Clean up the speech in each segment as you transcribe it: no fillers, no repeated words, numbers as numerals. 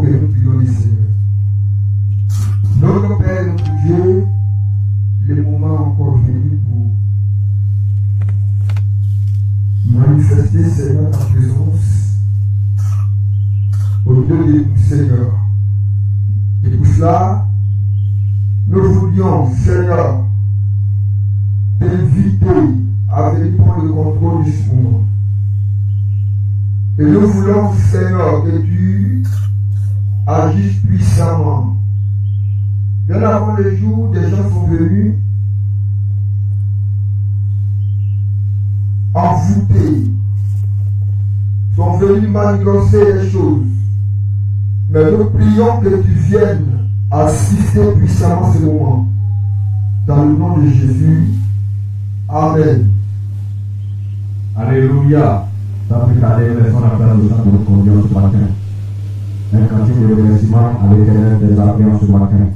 que nous prions le Seigneur. Notre Père, notre Dieu, le moment encore venu pour manifester, Seigneur, ta présence au milieu de nous, Seigneur. Et pour cela, nous voulions, Seigneur, t'inviter à venir prendre le contrôle de ce moment. Et nous voulons, Seigneur, que tu agisses puissamment. Bien avant le jour, des gens sont venus envoûter, sont venus manigancer les choses. Mais nous prions que tu viennes assister puissamment ce moment. Dans le nom de Jésus. Amen. Alléluia. D'après la révélation de la de notre conduire ce matin. Un cantique de remerciement à l'Éternel des armées ce matin.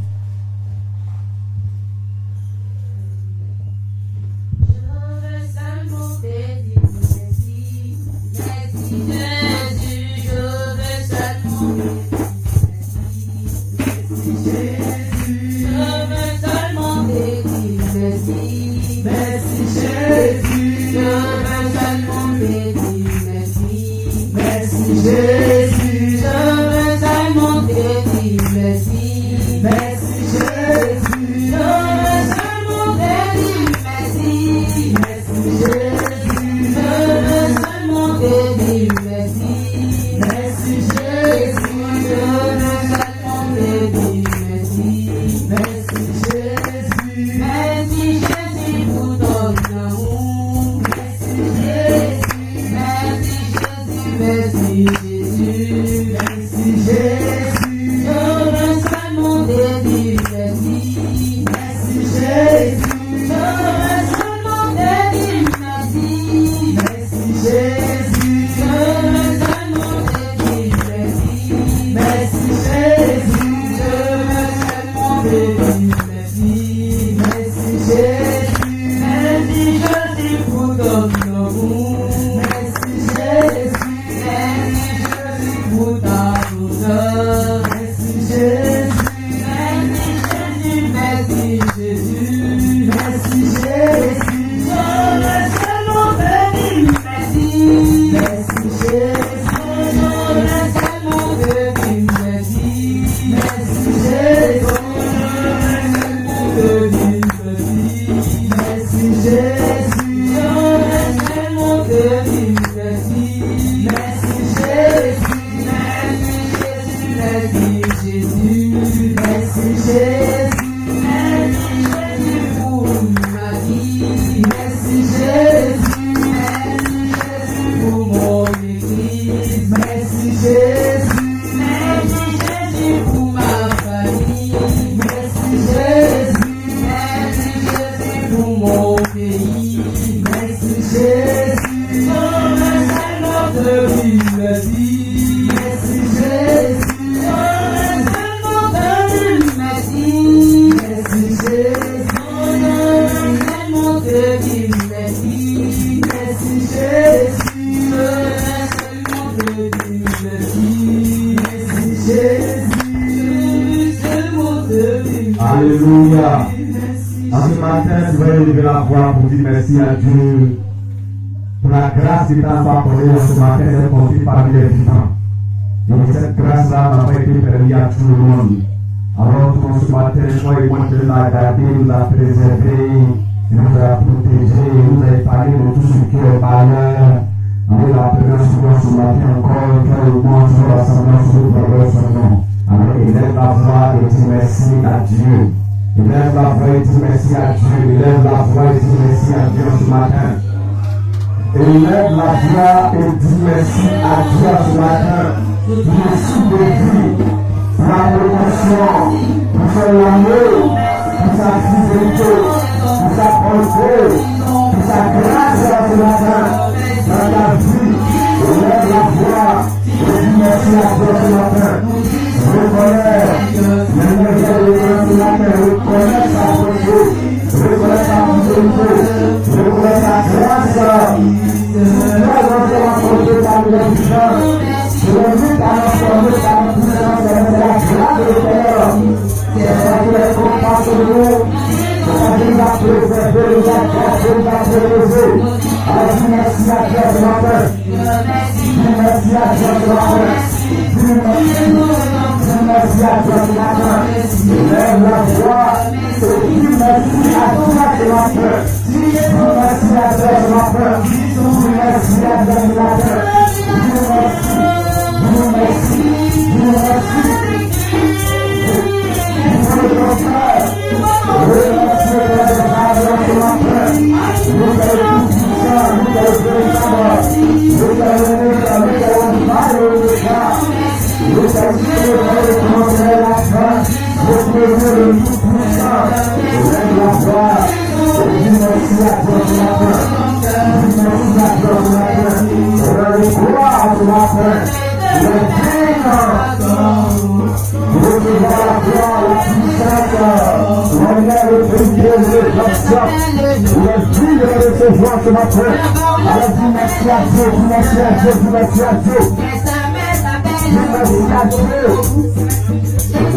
Alléluia. En ce matin, je vais lever la voix pour dire merci à Dieu pour la grâce qui t'a accordée en ce matin d'être conduit parmi les vivants. Et cette grâce-là n'a pas été permise à tout le monde. Alors, pour ce matin, moi et moi, Dieu l'a gardé, nous a préservé, nous a protégé, nous a épargné de tout ce qui est malheur. Avec la présence de ce matin encore, que le monde soit rassemblant sur le progrès son nom. Alors, élève la voix et dis merci à Dieu. Élève la voix et dis merci à Dieu. Élève la voix et dis merci à Dieu ce matin. Élève la voix et dis merci à Dieu ce matin. Pour le souffle de vie, pour la promotion, pour son amour, pour sa fidélité, pour sa bonté, pour sa grâce ce matin. Dans ta vie, élève la voix et dis merci à Dieu ce matin. Reconnais sa bonté, reconnais sa fidélité, reconnais sa grâce. Nous allons faire la bonté par les gens. Je l'invite à transformer par la puissance de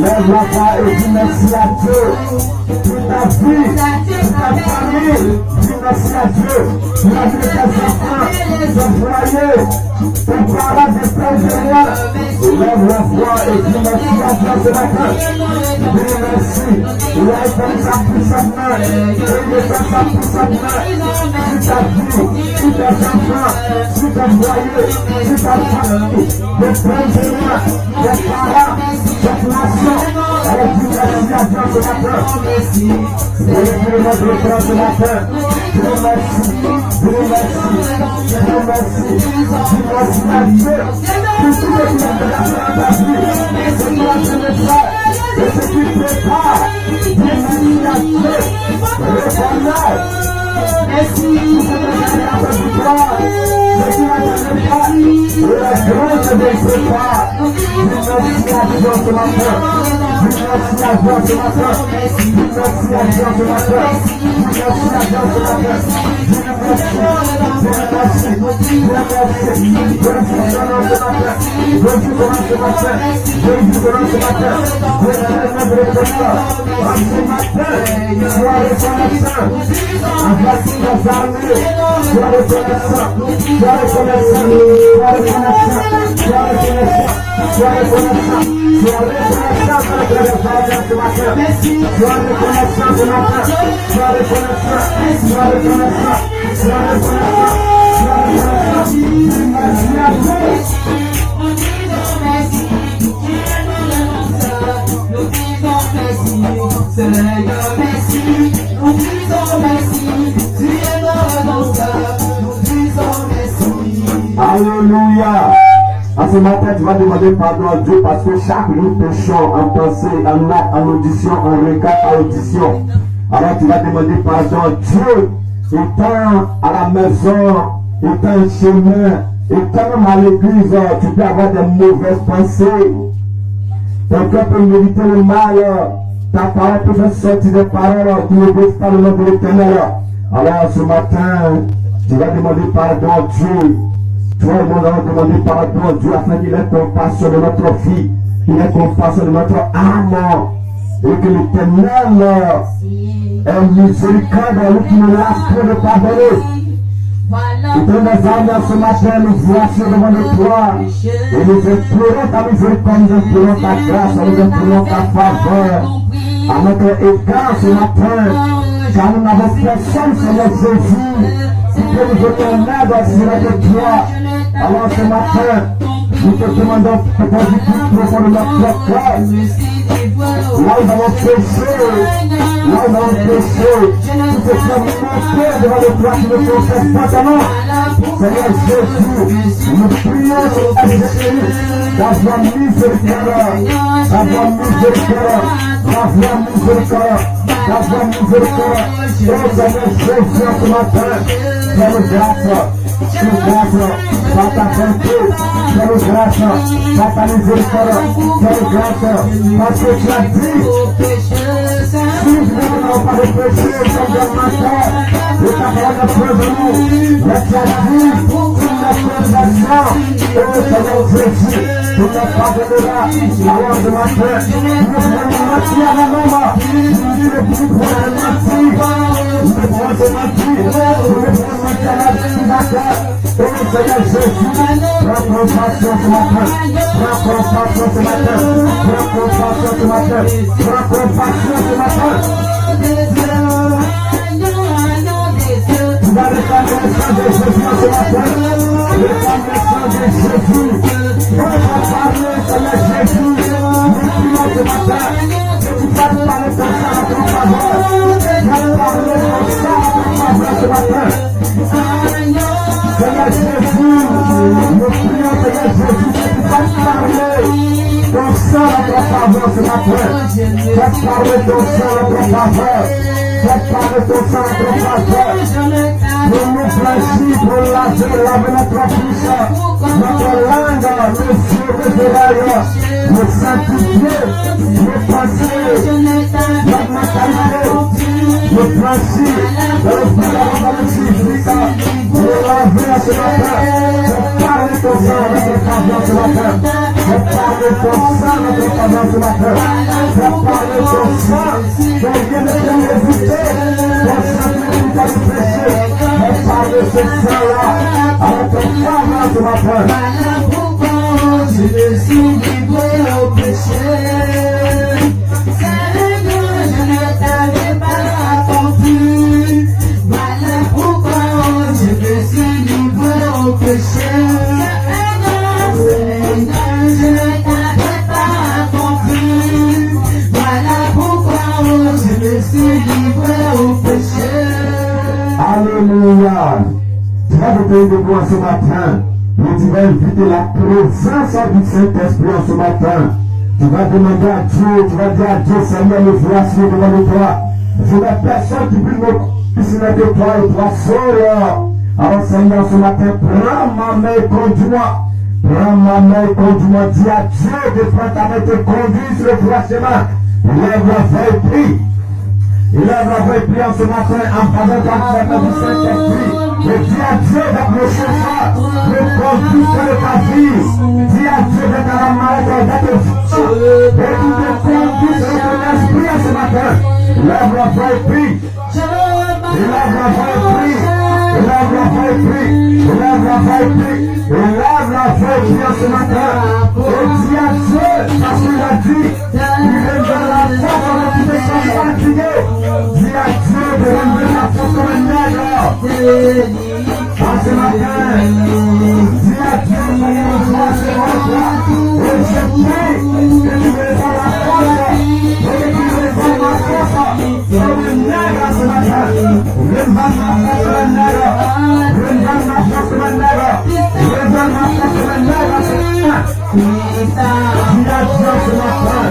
Lève la voix et dis merci à Dieu. Toute ta vie, toute ta famille, dis merci à Dieu. Pour la vie de tes enfants, ton foyer, ton parent, tes frères et moi. Lève la voix et dis merci à Dieu ce matin. Dis merci. Il a étendu sa puissante main. Il étend sa puissante main. Sur ta vie, sur tes enfants, sur ton foyer, sur ta famille, tes frères et moi, tes parents, cette nation. Elle dit merci à Dieu ce matin. Et le notre frère ce matin. Dieu merci. Dieu merci. Dieu merci. Dieu merci à Dieu. Pour tout ce qui a fait dans ta vie. Ce qui a fait le frère. Et ce qui prépare. Dieu merci à Dieu. Reconnais. Merci. Pour ce qui a fait du gloire. Ce qui a fait le frère. Et la grâce de Dieu prépare. Dieu merci à Dieu ce matin. Merci à Dieu ce matin. Merci à Dieu ce matin. Merci à Dieu ce matin. Alléluia. À ce matin, tu vas demander pardon à Dieu parce que chaque jour péchons en pensée, en acte, en audition, en regard, en audition. Alors tu vas demander pardon à Dieu. Étant à la maison, étant au chemin, étant même à l'église, tu peux avoir des mauvaises pensées. Ton cœur peut méditer le mal. Ta parole peut faire sortir des paroles qui ne veulent pas le nom de l'Éternel. Alors ce matin, tu vas demander pardon à Dieu. Toi et moi, nous allons demander pardon à Dieu afin qu'il ait compassion de notre vie, qu'il ait compassion de notre âme, et que l'Éternel ait miséricorde de nous qui nous laisse pour de pardonner. Et dans les âmes, ce matin, nous voici devant le toi, et nous implorons ta miséricorde, nous implorons ta grâce, nous implorons ta faveur à notre égard ce matin, car nous n'avons personne sur notre Jésus qui peut nous donner un aide sur notre toi. Alors ce matin, nous te demandons de faire du plus profond de notre cœur. Là où nous avons péché, là où nous avons péché, tout ce qui a manqué devant le toi qui ne confesse pas ta nom. Seigneur Jésus, nous prions sur Jésus d'avoir miséricorde, d'avoir miséricorde, d'avoir miséricorde, d'avoir miséricorde. Oh Seigneur Jésus, ce matin, fais-nous grâce. Fais-nous grâce par ta bonté, fais-nous grâce par ta miséricorde, fais-nous grâce parce que tu as dit, si nous n'avons pas de péché, nous sommes des menteurs, et ta parole est preuve de nous, mais tu as dit, tu condamnation. Oh Seigneur Jésus, tu n'as pas de là. Alors ce matin, nous prenons mentir à la maman. Nous ne pouvons pas mentir. Nous ne pouvons pas mentir. Nous ne pouvons pas mentir à la matin. Oh Seigneur Jésus, prends compassion ce matin. Prends compassion ce matin. Prends compassion ce matin. Prends compassion ce matin. Tu vas réclamer le sang de Jésus ce matin. Réclame le sang de Jésus. On va parler, Seigneur Jésus. Nous prions ce matin. Que tu fasses parler ton sang à ton faveur. Fais parler ton sang à ton faveur ce matin. Seigneur Jésus, nous prions, Seigneur Jésus, que tu fasses parler ton sang à ton faveur ce matin. Fais parler ton sang à ton faveur. Fais parler ton sang à ton faveur. Pour nous blanchir, pour laver notre bouche, notre langue, nos yeux, nos oreilles, nos sanctifier, nos pensées, notre mentalité, nos principes, dans le but d'avoir le physique, pour laver ce matin. Fais parler ton sang à notre faveur ce matin. Fais parler ton sang à notre faveur ce matin. Fais parler ton sang, ton bien de l'éviter, ton sang qui nous a péché. Fais parler ce sang-là à notre faveur ce matin. Voilà pourquoi je me suis livré au péché. C'est le que je ne t'avais pas accompli. Voilà pourquoi je me suis livré au péché. C'est le que je ne t'avais pas accompli. Voilà pourquoi je me suis livré au péché. Alléluia. Tu vas te payer debout ce matin. Et tu vas inviter la présence du Saint-Esprit en ce matin. Tu vas demander à Dieu, tu vas dire à Dieu, Seigneur, me voici devant de toi. Je n'ai personne qui puisse me cuisiner de toi et toi seul. Alors Seigneur, ce matin, prends ma main et conduis-moi. Prends ma main et conduis-moi. Dis à Dieu de prendre ta main et te conduire sur le droit chemin. Lève la voix et prie. Il a envoyé prier en ce matin en faveur de la du Saint-Esprit. Et dis à Dieu d'approcher ça, de conduire ta vie. Dis à Dieu d'être à la maladie, d'être fou. Et tu te conduis sur ton esprit en ce matin. Lève la voix et prie. Lève la voix et prie. Lève la voix et prie. Lève la voix et prie. Lève la voix et prie en ce matin. Et dis à Dieu, parce qu'il a dit, il est dans la force quand tu te sens fatigué. Dis à Dieu de rendre la force comme un nègre. En ce matin, dis à Dieu de rendre ce ventre. Et je prie que tu me donnes la force. Et que tu me donnes la force comme un nègre en ce matin. Redonne ma force comme un nègre. Redonne ma force comme un nègre. Redonne ma force comme un nègre en ce matin. Dis à Dieu ce matin.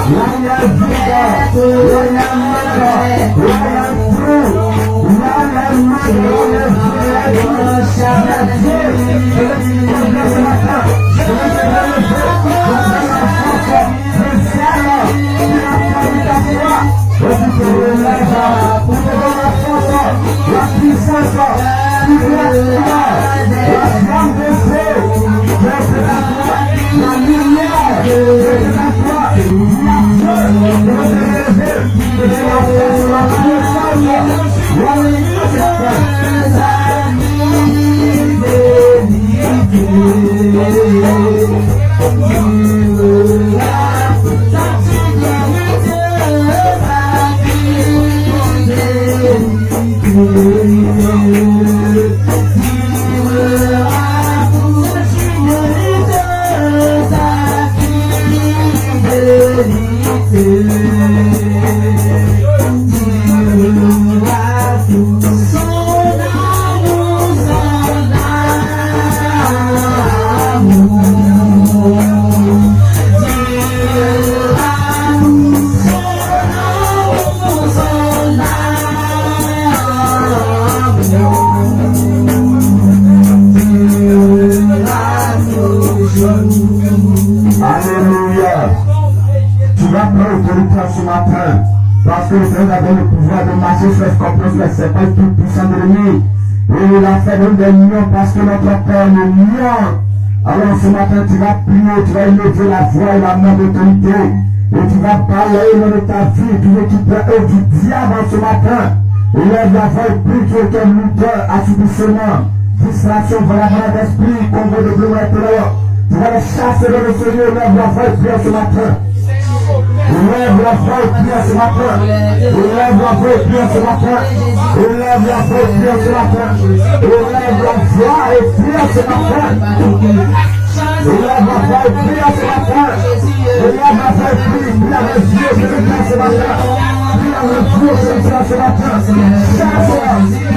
Là il y a vide. Là il y a maigre. Là il y a trou. Là il y a maigre. Là il y a ce matin, je vais te relever, je vais la force, le ciel, qui a permis ta foi, et tu te relèves, pour te donner la force, la puissance, qui vient la flamme de feu, de la foi, la lumière, de la foi, la feu, de te relever, de la force, la puissance, la ce matin, parce que le Seigneur avait le pouvoir de marcher sur les scorpions, sur les serpents, tout puissant de l'ennemi. Et il a fait même des millions parce que notre Père nous miens. Alors ce matin, tu vas prier, tu vas élever la voix et la main d'autorité. Et tu vas balayer dans ta vie, tu veux qu'il œuvre du diable ce matin. Élève la voix et prie que ton lutteur, assouplissement, frustration, voilà d'esprit, convoi de bleu maintenant. Tu vas les chasser dans le Seigneur, élève la voix et prie ce matin. Élève la voix et prie ce matin. Élève la voix et prie ce matin. Élève la voix et prie ce matin. Élève la voix et prie ce matin. Élève la voix et prie ce matin. Élève la voix et prie. Prie avec Dieu, je le dis ce matin. Prie avec Dieu, je le dis ce matin. Chaque fois,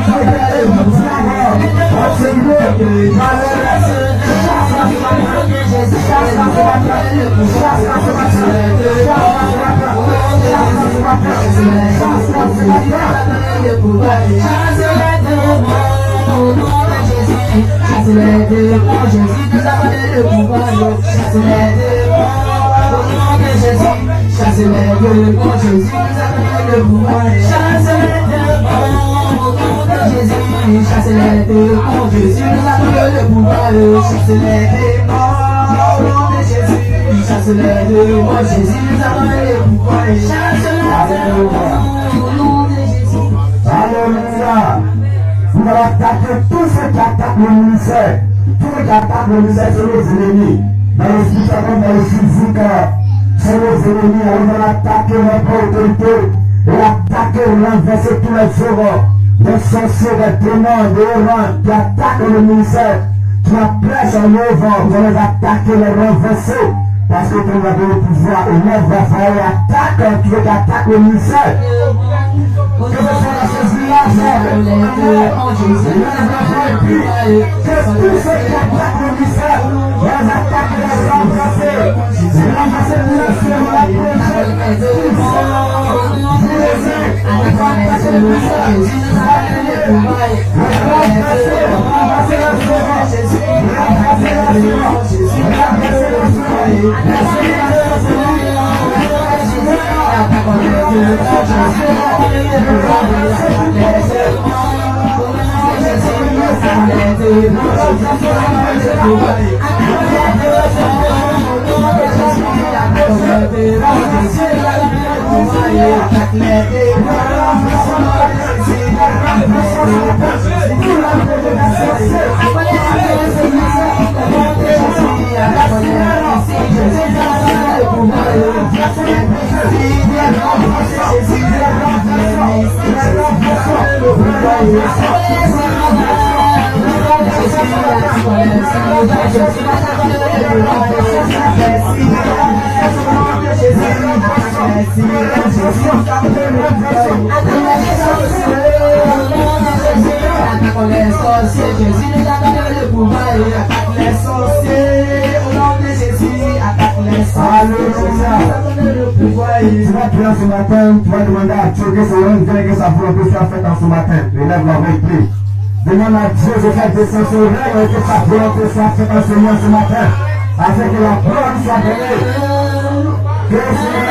regardez le diable. Seigneur, malheur. Chasse-les démons, Jésus nous a donné le pouvoir. Chasse-les démons, au nom de Jésus. Chasse-les démons, Jésus nous a donné le pouvoir. Chasse-les démons, au nom de Jésus. Alléluia. Vous allez attaquer tous ceux qui attaquent le ministère. Tous ceux qui attaquent le ministère sont nos ennemis. Dans le spirituel, dans le physique, sont nos ennemis. Alors vous allez attaquer notre autorité et attaquer, renverser tous les œuvres. Des sorciers, des démons, des héros qui attaquent le ministère, qui prêchent en œuvre, vous allez attaquer, les renverser, parce que vous avez le pouvoir, et l'œuvre va faire attaque, qui attaque le ministère. Que ce soit dans ce village, que tous ceux qui attaquent le ministère, les attaquent, les renverser, les renverser tous les cieux, la Tu vas prier ce matin, tu vas demander à Dieu que sa volonté soit faite en ce matin. Élève la repris. Demande à Dieu de faire descendre son rêve et que sa volonté soit faite en Seigneur ce matin, afin que la gloire soit donnée. Que le Seigneur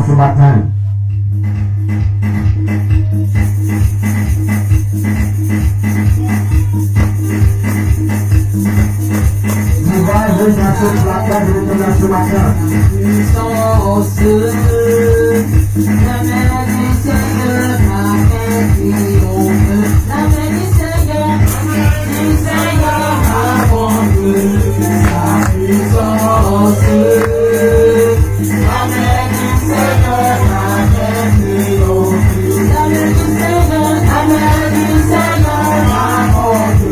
ce matin. Nous allons venir dans ce placard de ce matin. La main du Seigneur m'a fait triomphe. La main du Seigneur sa puissance. La main du Seigneur, la main triomphe. La main du Seigneur, apporte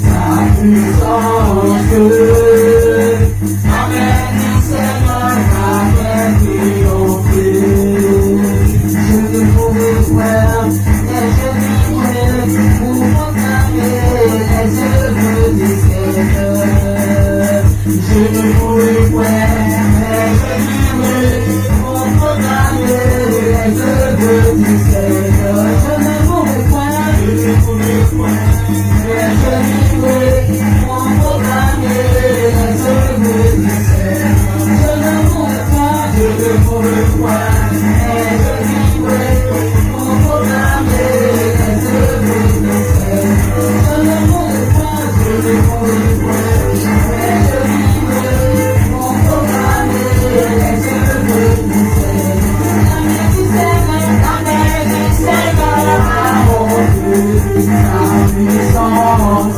sa puissance. La main du Seigneur, la main triomphe. Je ne pourrai point, mais je vivrai pour proclamer les œuvres du Seigneur. Je ne pourrai point, mais je vivrai pour proclamer les œuvres du Seigneur. Je ne pourrai point, mais je vivrai pour proclamer les œuvres du Seigneur. Je ne pourrai point, mais je vivrai pour proclamer les œuvres du Seigneur. Je ne pourrai point, mais je vivrai pour proclamer les œuvres du Seigneur. La main du Seigneur, apporte sa puissance.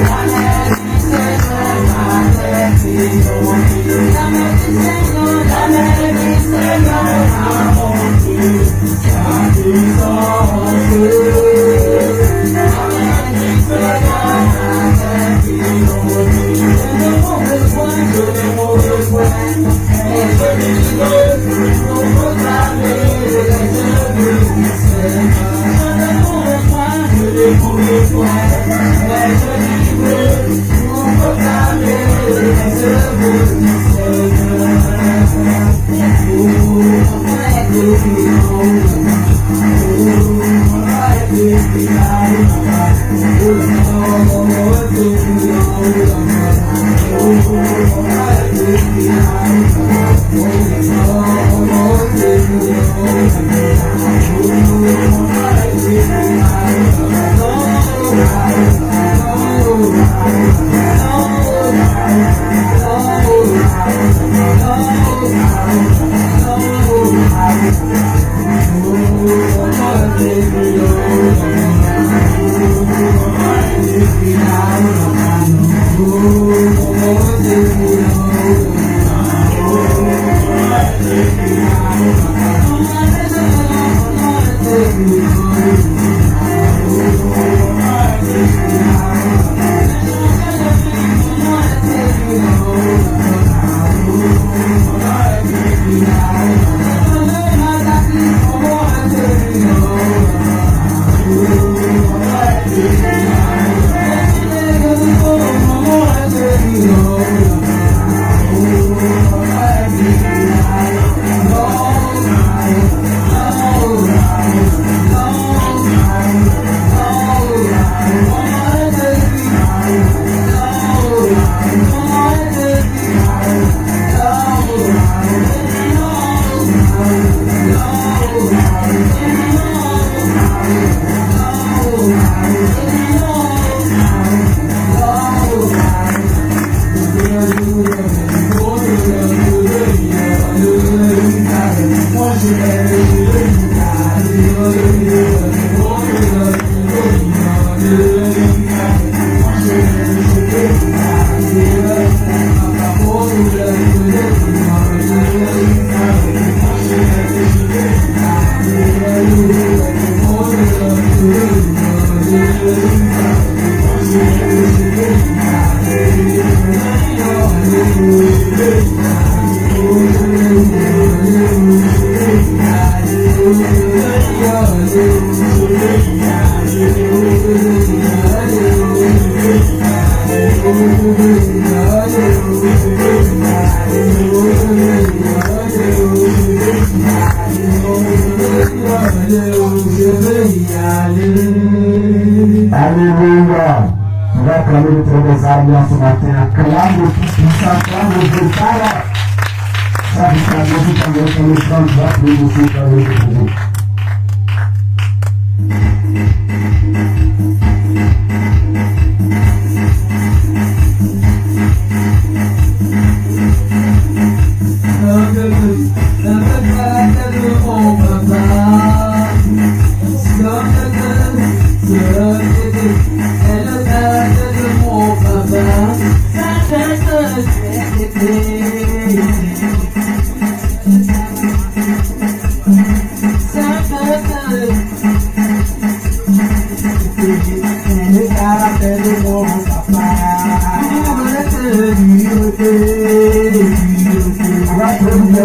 La main du Seigneur, la main triomphe. La main du Seigneur, apporte sa puissance. La main du Seigneur, la main triomphe. Je ne pourrai point, mais je vivrai pour proclamer les œuvres du Seigneur. Je ne pourrai point, mais je vivrai pour proclamer les œuvres du Seigneur. Alléluia. Tu vas acclamer le trône des armes ce matin. Acclame le Tout-Puissant, acclame le Dieu Père. Ça, c'est la musique en votre le sang, tu vas prier aussi dans le Dieu. Elle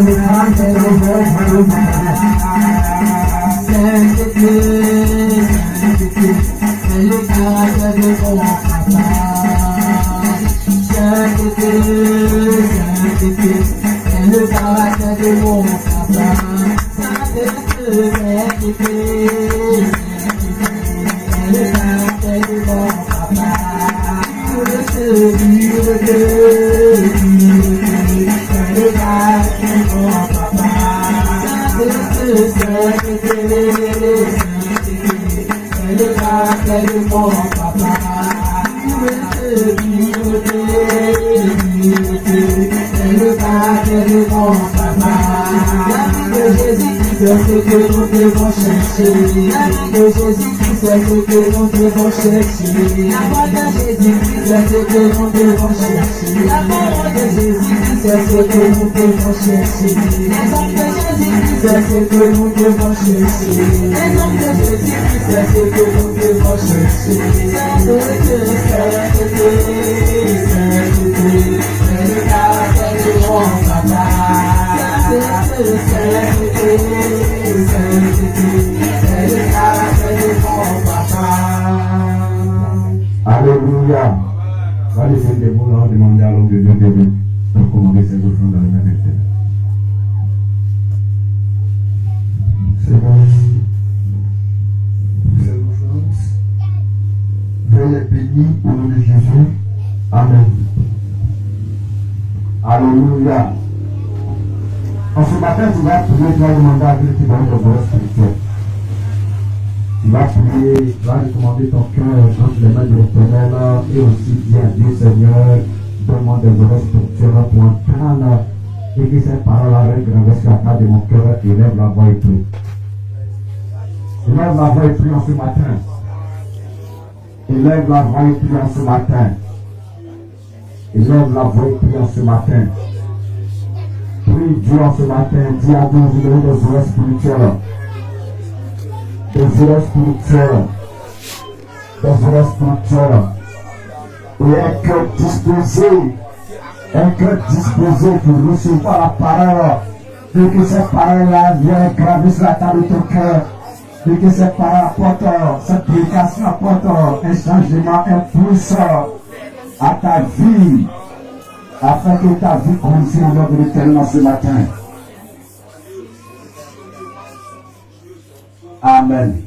le caractère de mon papa. Sainteté, sainteté, c'est le caractère de mon papa. Sainteté, sainteté, c'est le caractère de mon papa. Pureté, pureté, pureté, c'est le caractère de mon papa. Sainteté, sainteté, c'est le caractère de mon papa. Pureté, pureté, c'est le caractère de mon papa. L'amour de Jésus, c'est ce que nous devons chercher. L'amour de Jésus, c'est ce que nous devons chercher. La voix de Jésus, c'est ce que nous devons chercher. La parole de Jésus, c'est ce que nous devons chercher. Les hommes de Jésus, c'est ce que nous devons chercher. Les hommes de Jésus, c'est ce que nous devons chercher. C'est le caractère de mon papa. C'est le caractère de mon papa. Alléluia. Va laisser des mots là, demander à l'homme de Dieu de commander ses offrandes dans le même état. Seigneur, pour ces offrandes, veuillez les bénir au nom de Jésus. Amen. Alléluia. En ce matin, tu vas prier, tu vas demander à Dieu qui va être bonheur spirituel. Tu vas prier, tu vas recommander ton cœur entre les mains de l'Éternel et aussi dire à Dieu, Seigneur, donne-moi des bonheurs spirituels pour entendre et que ces paroles avec gravesse sur la table de mon cœur élève la voix et prie. Élève la voix et prie en ce matin. Élève la voix et prie en ce matin. Élève la voix et prie en ce matin. Prie Dieu en ce matin. Dis à Dieu, vous donnez des oreilles spirituelles. Des oreilles spirituelles. Des oreilles spirituelles. Et un cœur disposé. Un cœur disposé pour recevoir la parole. Et que cette parole-là vienne graver sur la table de ton cœur. Et que cette parole apporte, cette prédication apporte un changement, un plus à ta vie, afin que ta vie conduise au nom de l'Éternel ce matin. Amen.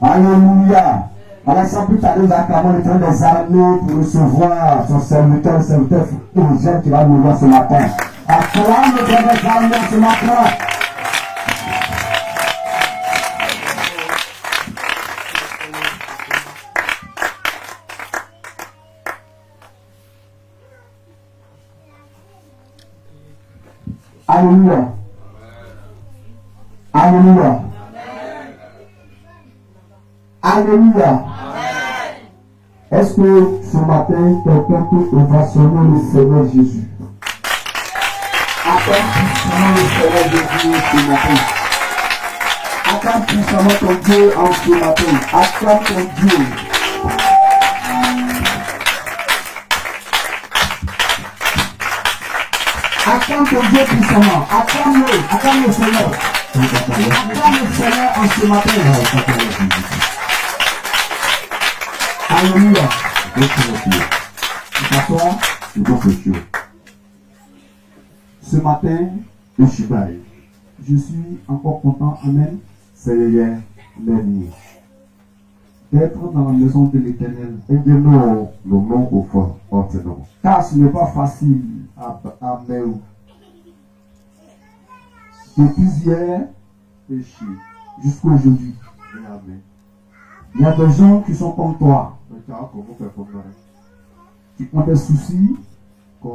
Alléluia. Alors sans plus tarder, nous acclamons l'Éternel des armées pour recevoir son serviteur urgent qui va nous voir ce matin. Acclame l'Éternel des armées ce matin. Alléluia. Alléluia. Alléluia. Est-ce que ce matin, quelqu'un peut ovationner le Seigneur Jésus? Acclame puissamment le Seigneur Jésus ce matin. Acclame puissamment ton Dieu en ce matin. Acclame ton Dieu. Acclame ton Dieu puissamment. Acclame-le. Acclame le Seigneur. Acclame le Seigneur en ce matin. Alléluia. Ce matin, je suis encore content, amen, Seigneur, d'être dans la maison de l'Éternel. Car ce n'est pas facile. Amen. Depuis hier jusqu'à aujourd'hui. Il y a des gens qui sont comme toi. Qui ont des soucis. Il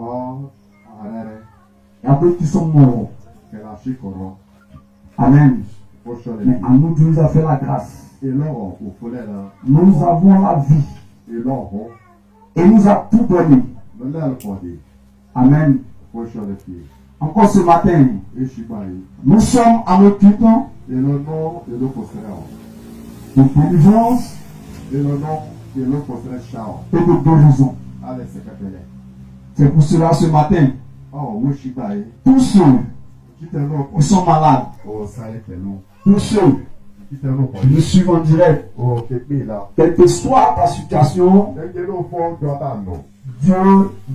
y a d'autres qui sont morts. Amen. Mais à nous, Dieu nous a fait la grâce. Nous avons la vie. Et nous a tout donné. Amen. Encore ce matin, nous sommes en occupant de délivrance et de guérison. C'est pour cela ce matin, Oh, wo shi ba yi. tous ceux Kita no qui sont malades, Oh, sa yi pẹ̀lú. tous ceux Kita no qui nous suivent en direct, Oh, kepe la. quelle que soit ta situation, Ẹgbẹ́ ló fọ́ jọba nù. Dieu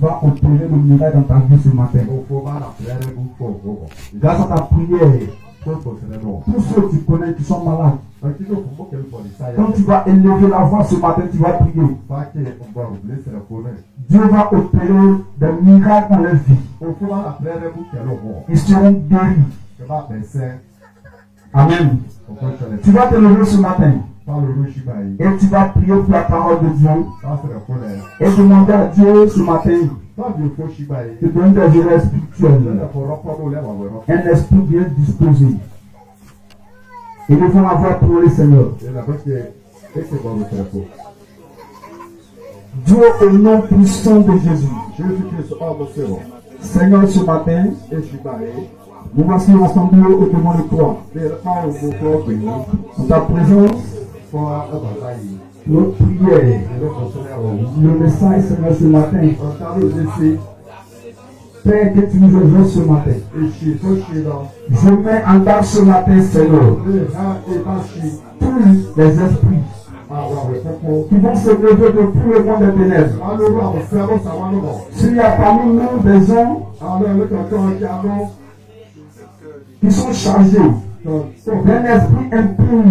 va opérer le miracle dans ta vie ce matin. Ó fọ́ bá nà pẹ́rẹ́ bú fọ́ òwò. Grâce à ta prière, Tó kò sílẹ̀ nù. tous ceux que tu connais qui sont malades, Ẹkí ló fún mọ́kẹ́lú pọ̀ ní sáyà. quand tu vas élever la voix ce matin, tu vas prier. Fáàkì ọgbà òbílẹ̀ sẹ̀rẹ̀ fún náà. Dieu va opérer des miracles dans leur vie. Ó fọ́ bá nà pẹ́rẹ́ bú kẹ́lú wọ̀. Ils seront guéris. Kẹ́bà pẹ̀sẹ̀. Amen. Ọkọ̀ ìṣẹ̀lẹ̀. Tu vas te lever ce matin Báwo ló ṣì bá yìí? et tu vas prier pour la parole de Dieu Bá sẹ̀rẹ̀ fún ẹ̀. et demander à Dieu ce matin Báwo ló fọ́ ṣì bá yìí? de donner des oreilles spirituelles, Lẹ́lẹ̀ fọ́ rọ́pọ́ ló lẹ́wà wẹ̀rọ. un esprit bien disposé. Et nous allons avoir pour le Seigneur. Ìlà bó ṣe éṣe bọ̀ ló sẹ̀rẹ̀ fún. Dieu au nom puissant de Jésus. Jésus-Christ ọmọ sẹ̀rọ̀. Seigneur, ce matin, Éṣù bá yìí. nous voici rassemblés au devant de toi. Bí ẹ báwo mo fọ́ pè ní En ta présence, fọ́ ẹ̀bàtà yìí. notre prière, Ìlú kan sílẹ̀ ọ̀hún. le message, Seigneur, ce matin. Ọ̀tá ló ṣe ṣe. Père, que tu nous exauces ce matin. Èṣì tó ṣe lọ. Je mets en garde ce matin, Seigneur, Lè ha ibà ṣe. tous les esprits Àwọn àwẹ̀ púpọ̀. qui vont se lever de tout le monde des ténèbres. Àwọn olóró àwọn fẹ́ ló sàwọn lọ́wọ́. S'il y a parmi nous des gens Àwọn ẹlẹ́kọ̀ọ́ tó ń jẹ́ àná. qui sont chargés d'un esprit impur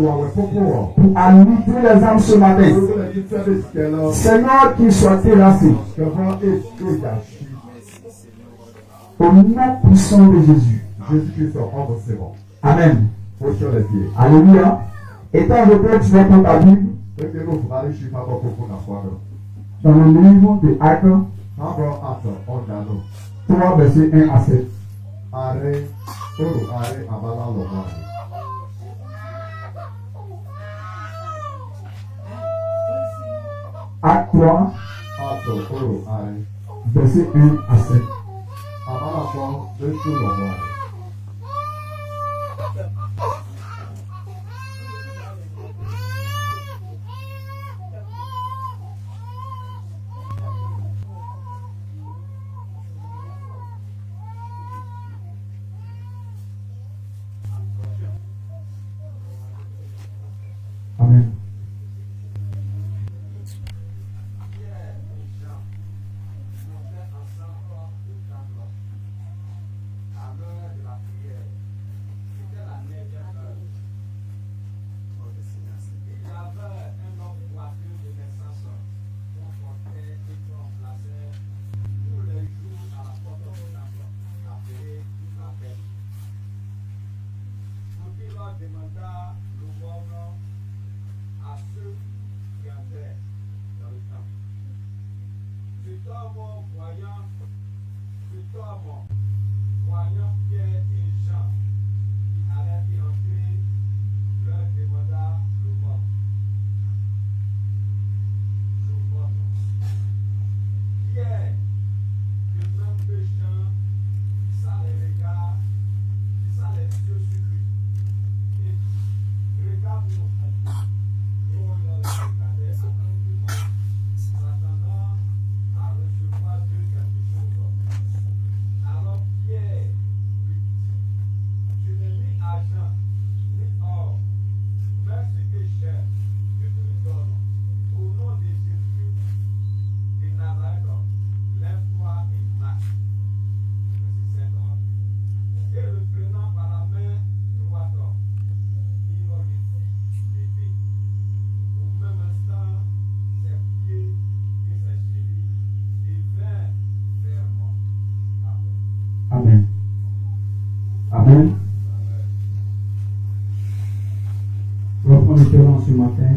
Ó àwẹ̀ púpọ̀. pour allumer les âmes ce matin, Olóògbé ti tẹ́lẹ̀ ìkẹ́ lọ. Seigneur, qu'ils soient terrassés Kẹfọ́ ètò ìjà ṣí. au nom puissant de Jésus. Jésus-Christ ọmọ sẹ̀rọ̀. Amen. Ó ṣọlẹ̀ bíi. Alléluia. Étant repris, tu vas prendre ta Bible Ẹgbẹ́ ló fún Bárí ṣe máa bọ̀ kókó nà fún àná. dans le livre de Actes Máa bọ̀ àtọ̀ ọ̀dà náà. 3, versets 1 à 7. Ààrẹ òrò ààrẹ àbálá lọ́wọ́ àná. Actes 3, Àtọ̀ òrò ààrẹ. versets 1 à 7. Àbálá fọ́ lóṣù lọ́wọ́ àná. Amen. Demanda l'aumône à ceux qui entraient dans le temple. Cet homme voyant Pierre et Jean qui allaient y entrer, leur demanda l'aumône. Pierre, de même que Jean, fissa les regards, fissa les yeux sur lui. Et dit, regarde-nous. Et on le regardait attentivement, s'attendant à recevoir de quelque chose. Alors Pierre lui dit, je n'ai ni argent, ni or, mais ce que j'ai, je te le donne. Au nom de Jésus de Nazareth, lève-toi et marche. Verset 7. Et le prenant par la main droite, il le fit lever. Au même instant, ses pieds et ses chevilles devinrent fermes. Amen. Amen. Amen. Reprends le terrain ce matin.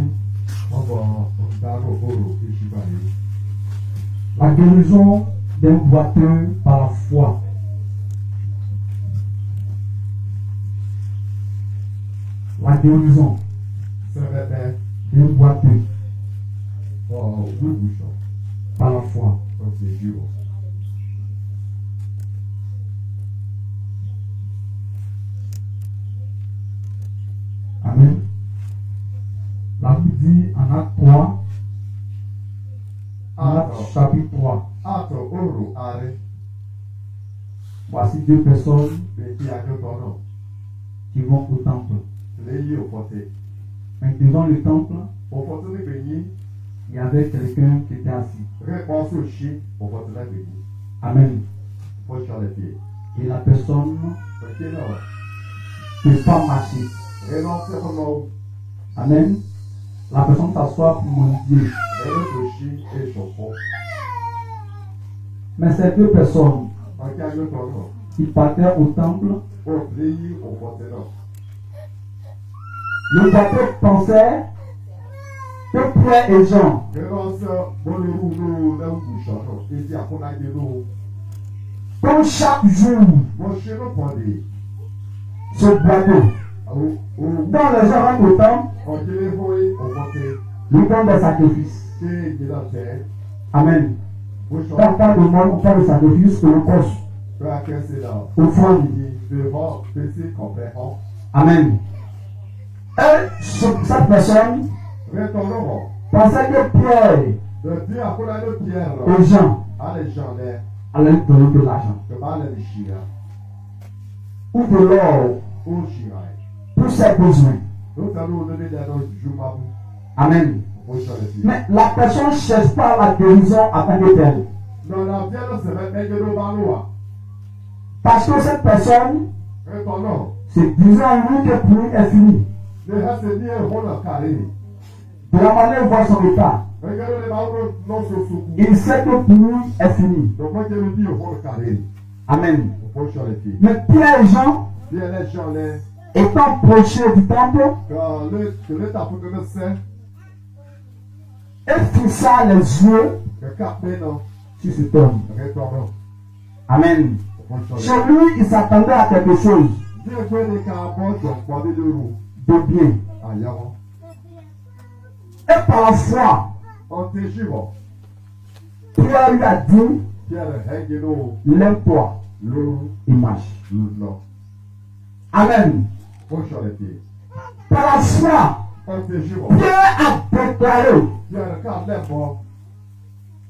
Ọ̀bọ̀ ọ̀dàrọ̀ òrò èṣù bá yìí. La guérison d'un boiteux par la foi. La guérison Sẹ́fẹ̀fẹ́ d'un boiteux wíwùsọ̀ par la foi. ọ̀sẹ̀ yìí wọ̀. Amen. La Bible dit en Acte 3, en Acte chapitre 3, Àtọ̀ 4 euros arrêt. Voici 2 personnes Mais qui a deux tonneaux. qui vont au temple. Les au porté. Mais devant le temple, Au porté de béni. il y avait quelqu'un qui était assis. Réponse au chien. Au porté de béni. Amen. Faut sur les pieds. Et la personne Ok, non. ne peut pas marcher. Renoncer au nom. Amen. La personne s'assoit pour mendier. Renoncer au chien et chauffon. Mais ces 2 personnes Ok, à deux tonneaux. qui partaient au temple, Au pays, au porté non. le bateau pensait que Pierre et Jean Renoncer bon le rouleau d'un bouchon. Et puis après, on a dit nous. comme chaque jour Mon chien nous pendait. ce bateau. Dans les gens rentrent au temple, On dit les voies, au porté. nous donnent des sacrifices. C'est de la terre. Amen. Bouchon. Quand on parle de mort, on parle de sacrifice pour le corps, Peu à quel c'est là. offrande. Devant, petit, complètement. Amen. Et cette personne Retournons. pensait que Pierre De Dieu à la de pierre. et Jean À les gens là. allaient donner de l'argent Que mal les chira. ou de l'or Ou chira. pour ses besoins. Nous allons donner des noms du jour à vous. Amen. Pour changer les filles. Mais la personne ne cherche pas la guérison en tant que telle. Non, la pierre, c'est même que nous allons. Parce que cette personne Retournons. se disait en lui que pour lui est fini. Déjà, c'est bien, on a carré. De la manière où voit son état, Regardez les barreaux, non, sur ce coup. il sait que pour lui est fini. Donc, moi, je le dis, on a carré. Amen. Pour changer les filles. Mais Pierre et Jean, Bien, les gens là. étant prochés du temple, Quand le tape que nous sait. et fixant les yeux Que capé, non. sur cet homme. Retournons. Amen. Pour changer. Chez lui, il s'attendait à quelque chose Dieu fait des carbones, donc, pour des roues. de bien. Ah, y'a Et par la foi, on te jure, Pierre lui a dit, Pierre, Hegeno, lève-toi l'eau, et marche. l'eau, Amen. pour changer les pieds. Par la foi, On te jure, Pierre a déclaré Pierre, quand les bons,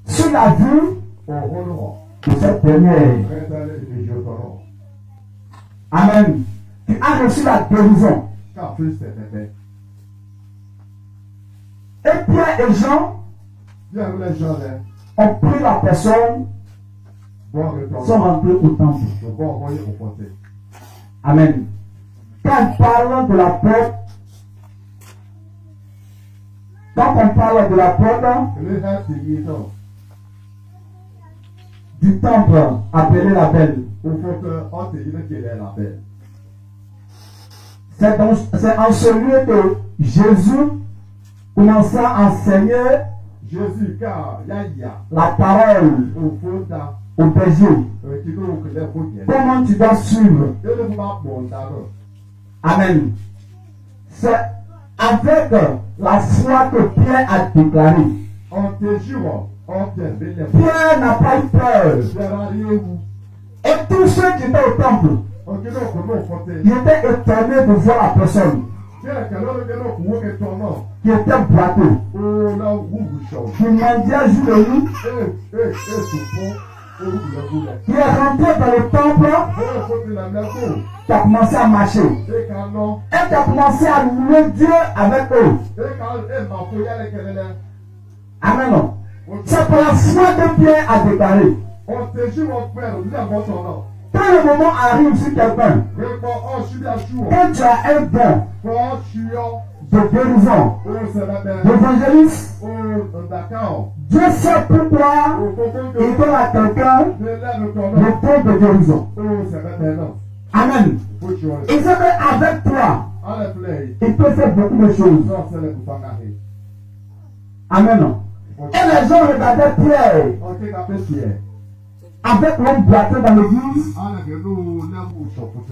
sur la vie on roulera. de cette dernière. Rétale et je t'en Amen. Tu as reçu la guérison. car plus c'est bébé. Et Pierre et Jean Pierre, les gens là, ont pris la personne, bon sont retourner. rentrés au temple. Donc, on envoyer au porté. Amen. Quand on parle de la porte, Le rêve de guidon, du temple appelé la Belle, au faut que on te dise qu'il est la belle. c'est en ce lieu que Jésus commença à enseigner Jésus, car y'a, la parole au fond d'un, au berger. qui nous que les bouillons. Comment tu dois suivre. Et le moment bon d'abord. Amen. C'est avec la foi que Pierre a déclaré. On te jure, on te bénit. Pierre n'a pas eu peur. Pierre, allez-vous. Et tous ceux qui étaient au temple, Ok, donc, comment on fait? ils étaient étonnés de voir la personne Pierre, quand on est là, où est ton nom? qui était boiteux, Oh, là, où vous chantez? qui mendiait jour et nuit, qui est rentré dans le temple, qui a commencé à marcher, et qui a commencé à louer Dieu avec eux. Amen. C'est pour la foi que Pierre a déclaré. Quand le moment arrive sur quelqu'un, quand tu as un don de guérison, d'évangéliste, Dieu sait pourquoi il donne à quelqu'un le don de guérison. Amen. Il sait qu'avec toi, il peut faire beaucoup de choses. Amen. Et les gens regardaient Pierre avec l'homme boiteux dans l'église.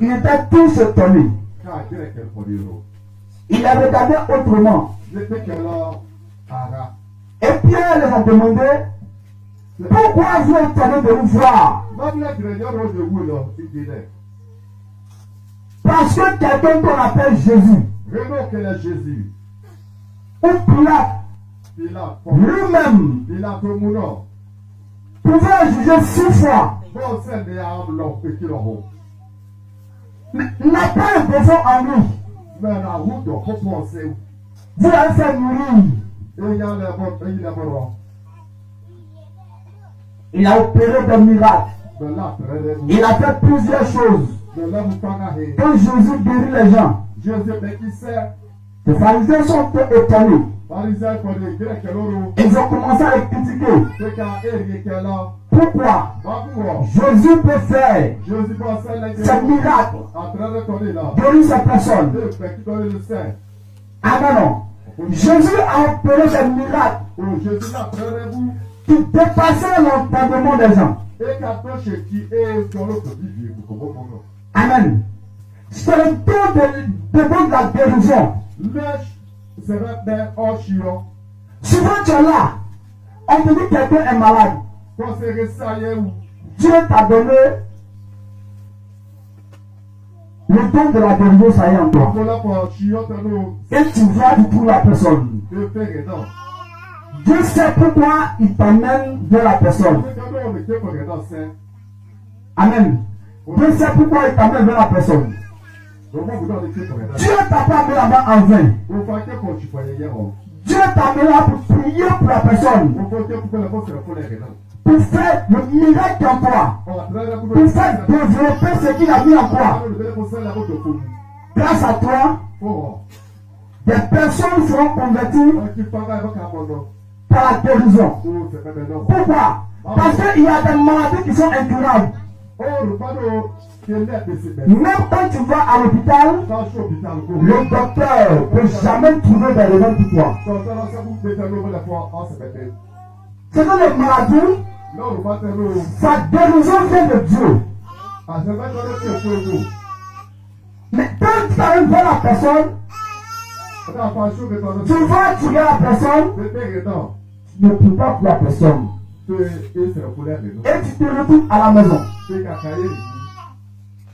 Ils étaient tous étonnés. Il les regardait autrement. Et Pierre les a demandé, pourquoi vous êtes étonnés de nous voir? Parce que quelqu'un qu'on appelle Jésus, ou Pilate, lui-même, pouvait juger 6 fois, Bọ́ọ̀ sẹ́ni àlọ́ ìkìlọ̀ hù. n'a pas un profond en lui. Mẹ́rin àwùjọ kó pọ̀ sí. Vous l'avez fait mourir. Èèyàn lẹ́bọ̀ rọ. Il a opéré des miracles. Bẹ̀lá àtẹ̀rẹ́dẹ́ mú. Il a fait plusieurs choses. Bẹ̀lá mú fáńgá he. Quand Jésus guérit les gens, Jésus bẹ́kí sẹ́. les pharisiens sont étonnés. Parisien kọ́ni ìgbẹ́kẹ̀ lóru. Ils ont commencé à les critiquer. Pé ká èrè kẹlọ. Pourquoi Bákúrọ̀. Jésus peut faire Jésus bọ́ sẹ́lẹ̀ ces miracles, àtẹ̀rẹ́dẹ́ kọ́ni là. guérir ces personnes. Lé pẹ̀kí kọ́ni lè sẹ́. Amen. Jésus a opéré des miracles O Jésus l'àtẹ̀rẹ́dẹ́ mú. qui dépassaient l'entendement des gens. Et qu'à toi chez qui est dans l'autre vie, vous comprenez. Amen. C'est le temps de la guérison. Lèche, c'est vrai, ben, oh, chiron. Souvent tu es là, on te dit que quelqu'un est malade. Quand c'est réessayé ou. Dieu t'a donné le don de la guérison, ça y est en toi. Pour la pour chiron, t'as nous. Et tu vas du tout la personne. De faire non. Dieu sait pourquoi il t'amène de la personne. C'est quand on était pour les dents, c'est. Amen. Dieu sait pourquoi il t'amène vers la personne. Donc, moi, vous donnez des pour les dents. Dieu t'a pas amené là-bas en vain. Vous faites que quand tu voyais hier, Dieu t'a amené là pour prier pour la personne. vous faites que pour la force, c'est pour les dents. Pour faire le miracle en toi. On va travailler pour Pour faire développer ce qu'il a mis en toi. Grâce à toi, des personnes seront converties par la guérison. Pourquoi? Parce qu'il y a des maladies qui sont incurables. Même quand tu vas à l'hôpital, le docteur ne peut jamais trouver des remèdes pour toi. C'est que les maladies, sa guérison vient de Dieu. Mais quand tu arrives vers la personne, tu vas tuer la personne, tu ne peux pas pour la personne. Et tu te retrouves à la maison.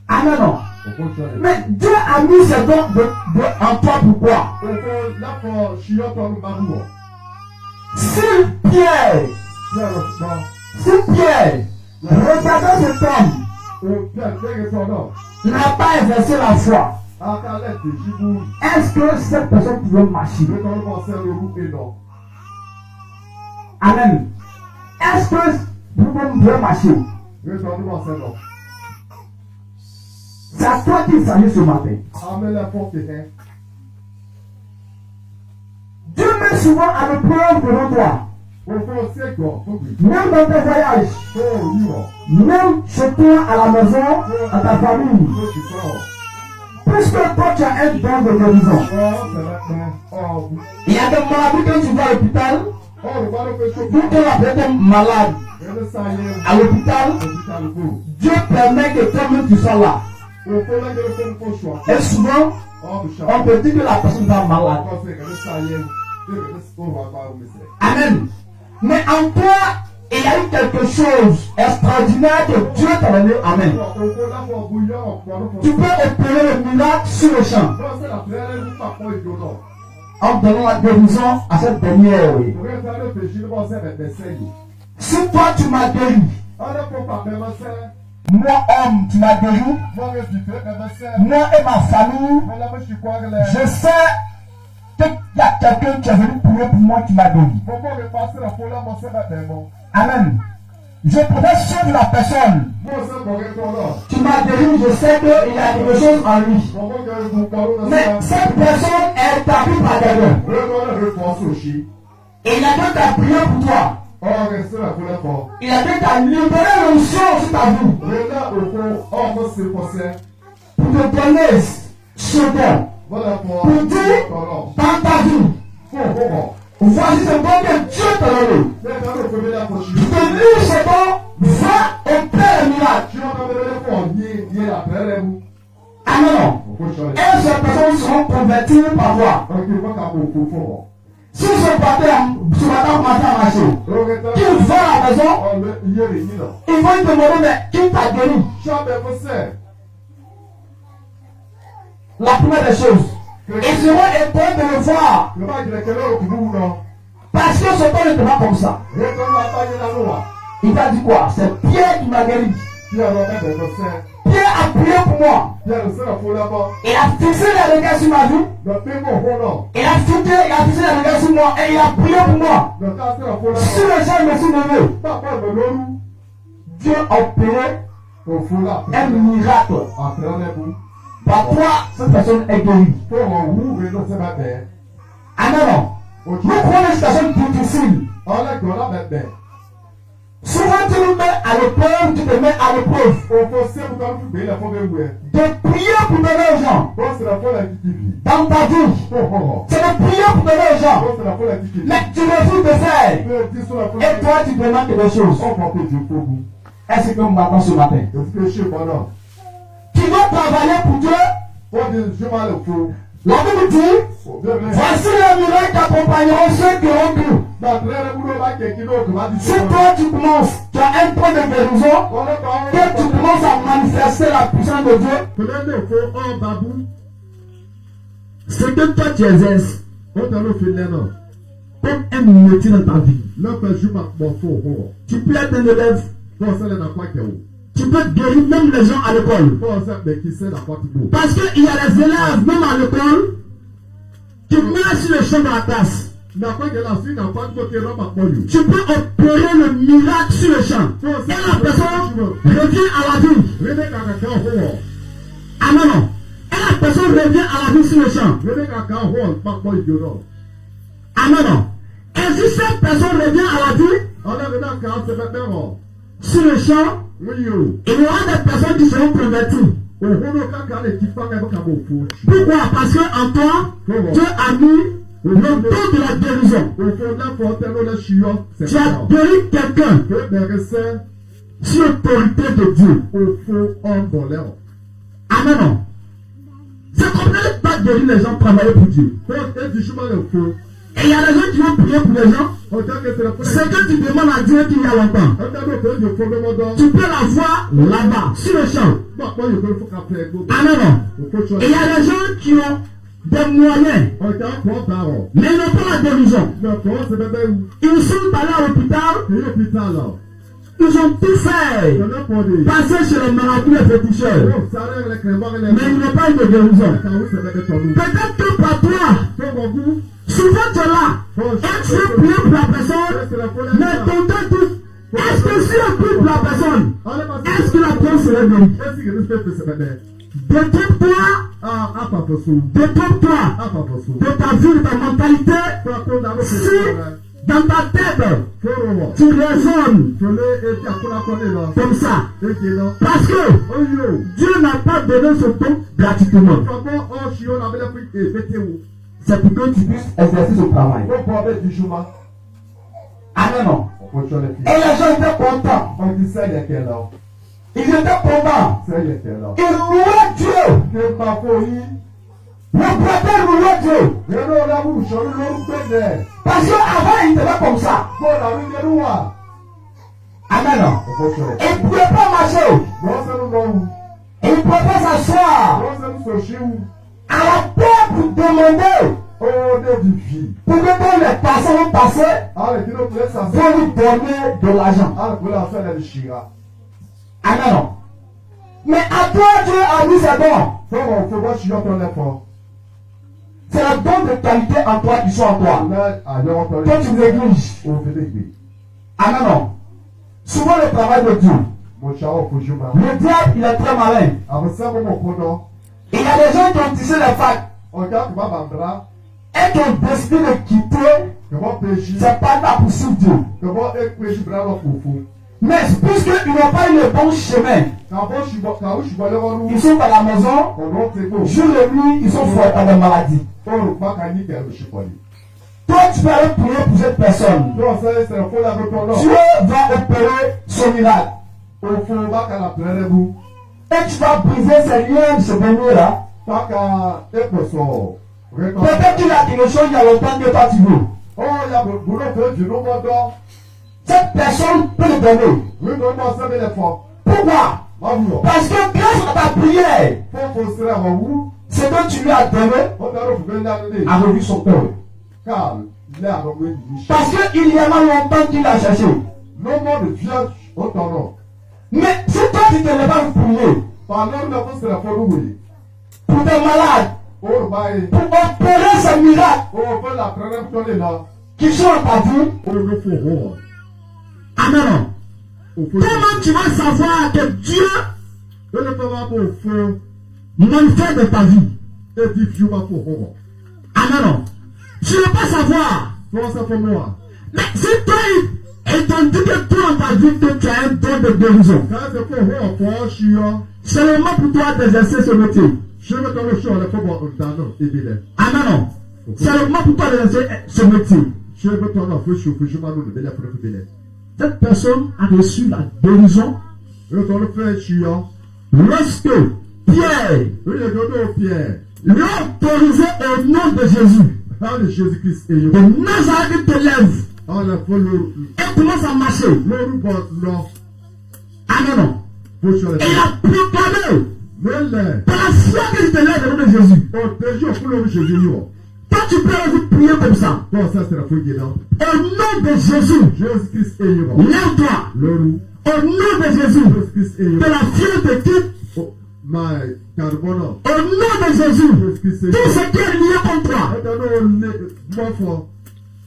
Amen. Non. Mais Dieu a mis ce don en toi pourquoi? Si Pierre, regardez cet homme, n'a pas exercé la foi, est-ce que cette personne pouvait marcher? Amen. Est-ce que vous pouvez marcher? C'est à toi qu'il s'agit ce matin. Dieu met souvent à l'épreuve devant toi. Même dans tes voyages, même chez toi à la maison, à ta famille. Puisque toi tu as un don de guérison. Il y a des maladies quand tu vas à l'hôpital. Vous que la personne malade à l'hôpital, Dieu permet que toi-même tu sois là. Et souvent, on te dit que la personne va malade. Amen. Mais en toi, il y a eu quelque chose extraordinaire que Dieu t'a donné. Amen. Tu peux opérer le miracle sur le champ. En donnant la guérison à cette dernière. Si toi tu m'as guéri, moi homme tu m'as guéri, moi et ma famille, je sais qu'il y a quelqu'un qui est venu prier pour moi qui m'a guéri. Amen. Je pourrais suivre la personne. Tu m'as guéri, je sais qu'il y a quelque chose en lui. Mais cette personne est tapée par quelqu'un. Et il a dit qu'à prier pour toi. Il a dit qu'à libérer l'onction sur ta vie. Pour te donner ce don. Pour dire dans ta vie. Voici ce don que Dieu t'a donné. Je te lis ce don, va opérer le miracle. Amen. Et ces personnes seront converties par toi. Si ce matin commence à marcher, qu'il va à la maison, ils vont te demander mais qui t'a guéri? La première des choses. Ils seront étonnés de le voir. Parce que ce temps n'était pas comme ça. Il t'a dit quoi? C'est Pierre qui m'a guéri. Pierre lọ bẹ̀bẹ̀ lọ sẹ́. Pierre a prié pour moi. Pierre lọ sẹ́nà fún lábọ́. Il a fixé les regards sur ma vie. Lọ pé mọ̀ fún náà. Il a fixé les regards sur moi et il a prié pour moi. Lọ ká sẹ́nà fún lábọ́. Sur le champ, je me suis levé. Bàbá ìbẹ̀ lóru. Dieu a opéré Òfin là. un miracle. Àtẹ̀rẹ́ lẹ́bu. Par toi, cette personne est guérie. Fún ọ̀rọ̀ wúre ló sẹ́ bá bẹ̀. Amen. Nous prenons une situation difficile. Ọlẹ́gbọ̀n lábẹ̀bẹ̀. Souvent, tu nous mets à l'épreuve, tu te mets à l'épreuve. Òfò sẹ́mu tó ń fi gbé ilẹ̀ fún mi wẹ̀. De prier pour donner aux gens. Bọ́ sẹ́nà fún la kìkìbì. Dans ta vie, Fún ọ̀rọ̀. c'est de prier pour donner aux gens. Bọ́ sẹ́nà fún la kìkìbì. Mais tu refuses de faire. Bẹ́ẹ̀ tí sọ́nà fún la Et toi, tu demandes des choses. Ọ̀pọ̀ péjì fógun. Est-ce que nous m'attendons ce matin? Èsì pé ṣé ìbọn náà. Tu dois travailler pour Dieu. Wọ́n di jùmọ̀ lè fún. La Bible dit, voici les miracles qui accompagneront ceux qui ont cru. Si toi tu commences, tu as un point de guérison, que tu commences à manifester la puissance de Dieu, ce que toi tu exerces, comme un métier dans ta vie. Tu peux être un élève, tu peux guérir même les gens à l'école. Parce qu'il y a les élèves, même à l'école, qui marchent sur le champ de la classe. Tu peux opérer le miracle sur le champ. Et la personne revient à la vie. Amen. Et la personne revient à la vie sur le champ. Amen. Et si cette personne revient à la vie sur le champ, il y aura des personnes qui seront converties. Pourquoi? Parce qu'en toi, Dieu a mis le don de la guérison. Tu as guéri quelqu'un sur l'autorité de Dieu. Amen. C'est comme ça que tu as guéri les gens travailler pour Dieu. Et il y a des gens qui vont prier pour les gens. C'est que tu demandes à Dieu qu'il y a longtemps. Tu peux la voir là-bas, sur le champ. Amen. Et il y a des gens qui ont des moyens, mais ils n'ont pas la guérison. Ils sont allés à l'hôpital. Ils ont tout fait. Passer chez les maladies et féticheurs. Mais ils n'ont pas eu de guérison. Peut-être que par toi, souvent tu es là. Et tu veux prier pour la personne. Mais ton temps tout. Est-ce que si on prie pour la personne, est-ce que la personne serait guérie? Détrompe-toi. Détrompe-toi de ta vie, de ta mentalité. Si dans ta tête, tu raisonnes comme ça. Parce que Dieu n'a pas donné ce don gratuitement. C'est pour que tu puisses exercer ce travail. Amen. Et les gens étaient contents. Ils étaient contents. Ils louaient Dieu. Le prophète louait Dieu. Parce qu'avant, il était comme ça. Amen. Il ne pouvait pas marcher. Il ne pouvait pas s'asseoir. À la porte pour demander. Pour que quand les passants vont passer, pour lui donner de l'argent. Amen. Mais à toi, Dieu a mis ses dons. C'est le don de qualité en toi qui sont en toi. Toi, tu négliges. Amen. Souvent, le travail de Dieu. Le diable, il est très malin. Il y a des gens qui ont tissé les facs. Et qui ont décidé de quitter. C'est pas là pour suivre Dieu. Mais puisqu'ils n'ont pas eu le bon chemin, ils sont à la maison, jour et nuit, ils sont forts à des maladies. Toi, tu peux aller prier pour cette personne. Dieu va opérer son miracle. Et tu vas briser ces liens de ce béni-là. Peut-être qu'il y a quelque chose il y a longtemps que toi tu veux. Cette personne peut le donner. Pourquoi? Parce que grâce à ta prière, ce que tu lui as donné a revu son cœur. Parce qu'il y a longtemps qu'il a cherché. No more de vierge au ton nom. Mais si toi tu te lèves pas prier Par l'heure de la force de la folie, oui. pour des malades, Oh, bye. pour opérer ces miracles Oh, on fait la traîne là. qui sont en ta vie, Oh, le faux roi. amen. Au feu. Comment tu vas savoir que Dieu Et le papa pour au feu. manifeste dans ta vie? Et dit, Dieu va pour roi. Amen. Tu ne peux pas savoir. Comment ça pour moi? Mais si toi, il t'ont dit que toi, dans ta vie, que tu as un don de guérison, Quand c'est pour roi, pour un chien. c'est le moment pour toi d'exercer ce métier. Je vais dans le champ, il faut voir un danon, et bien. Amen. C'est le moment pour toi d'exercer ce métier. Je vais dans le feu, je m'en donne, il faut le faire. Cette personne a reçu la guérison Et dans le feu, chien. lorsque Pierre Il y a deux pierres. lui a autorisé au nom de Jésus. Ah, le Jésus-Christ est De Nazareth te lève ah, la folie. et commence à marcher. Le ruban, non. Amen. Faut sur Et il a proclamé mais là, par la foi que tu te lèves au nom de Jésus. on te jure pour le Jésus. Toi, tu peux aussi prier comme ça. Bon, ça, c'est la folie qui est là. Au nom de Jésus, Jésus-Christ est là. lève-toi. Le roux. Au nom de Jésus, Jésus-Christ est de là. la fièvre de quitte. Oh, my carbone. Au nom de Jésus, Jésus-Christ est tout là. ce qui est lié contre toi, Moi, foi.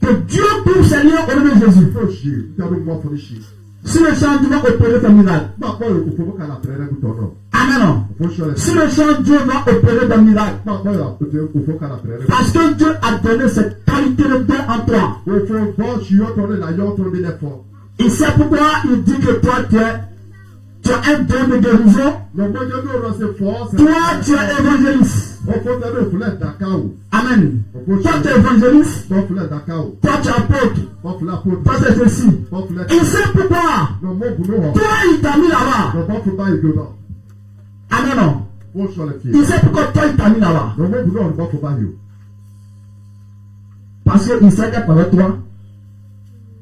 que Dieu coupe ses liens au nom de Jésus. Faut chier. T'as le moi, faut le chier. Si le chant Dieu va opérer tes miracles. Pas quoi, il faut pas qu'elle apprenne à ton nom. Amen. Faut chier. Si le chant Dieu va opérer des miracles. Pas quoi, il faut qu'elle apprenne. Parce que Dieu a donné cette qualité de don en toi. Il faut voir, tu as tourné la yon, tourné les fonds. Et c'est pourquoi il dit que toi, tu as un don de guérison. Le monde de nous, c'est fort. Toi, tu es évangéliste. On faut t'aider, il faut l'être d'accord. Amen. Toi, tu es évangéliste. On faut l'être d'accord. Toi, tu es apôtre. On faut l'apôtre. Toi, c'est ceci. On faut l'être. Et c'est pourquoi Le monde pour nous, toi, il t'a mis là-bas. le monde faut pas y dedans. Amen. Faut sur les pieds. Il sait pourquoi toi, il t'a mis là-bas. Le monde pour nous, le monde faut pas y. Parce qu'il sait qu'avec toi,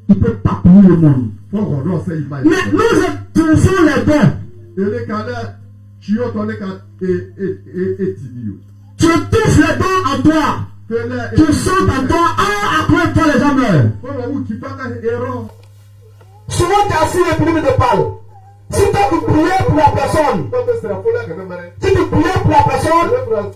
il peut parcourir le monde. Faut qu'on doit faire l'image. Mais nous étouffons les dons. Et les canards, tu as tourné et tibio. Tu étouffes les dons en toi. Tu sautes en toi. Ah, après toi, les gens meurent. Qui parle à héros. Souvent, tu es assis et puis il te parle. Si tu prier pour la personne, C'est la folie que nous menons. si tu prier pour la personne,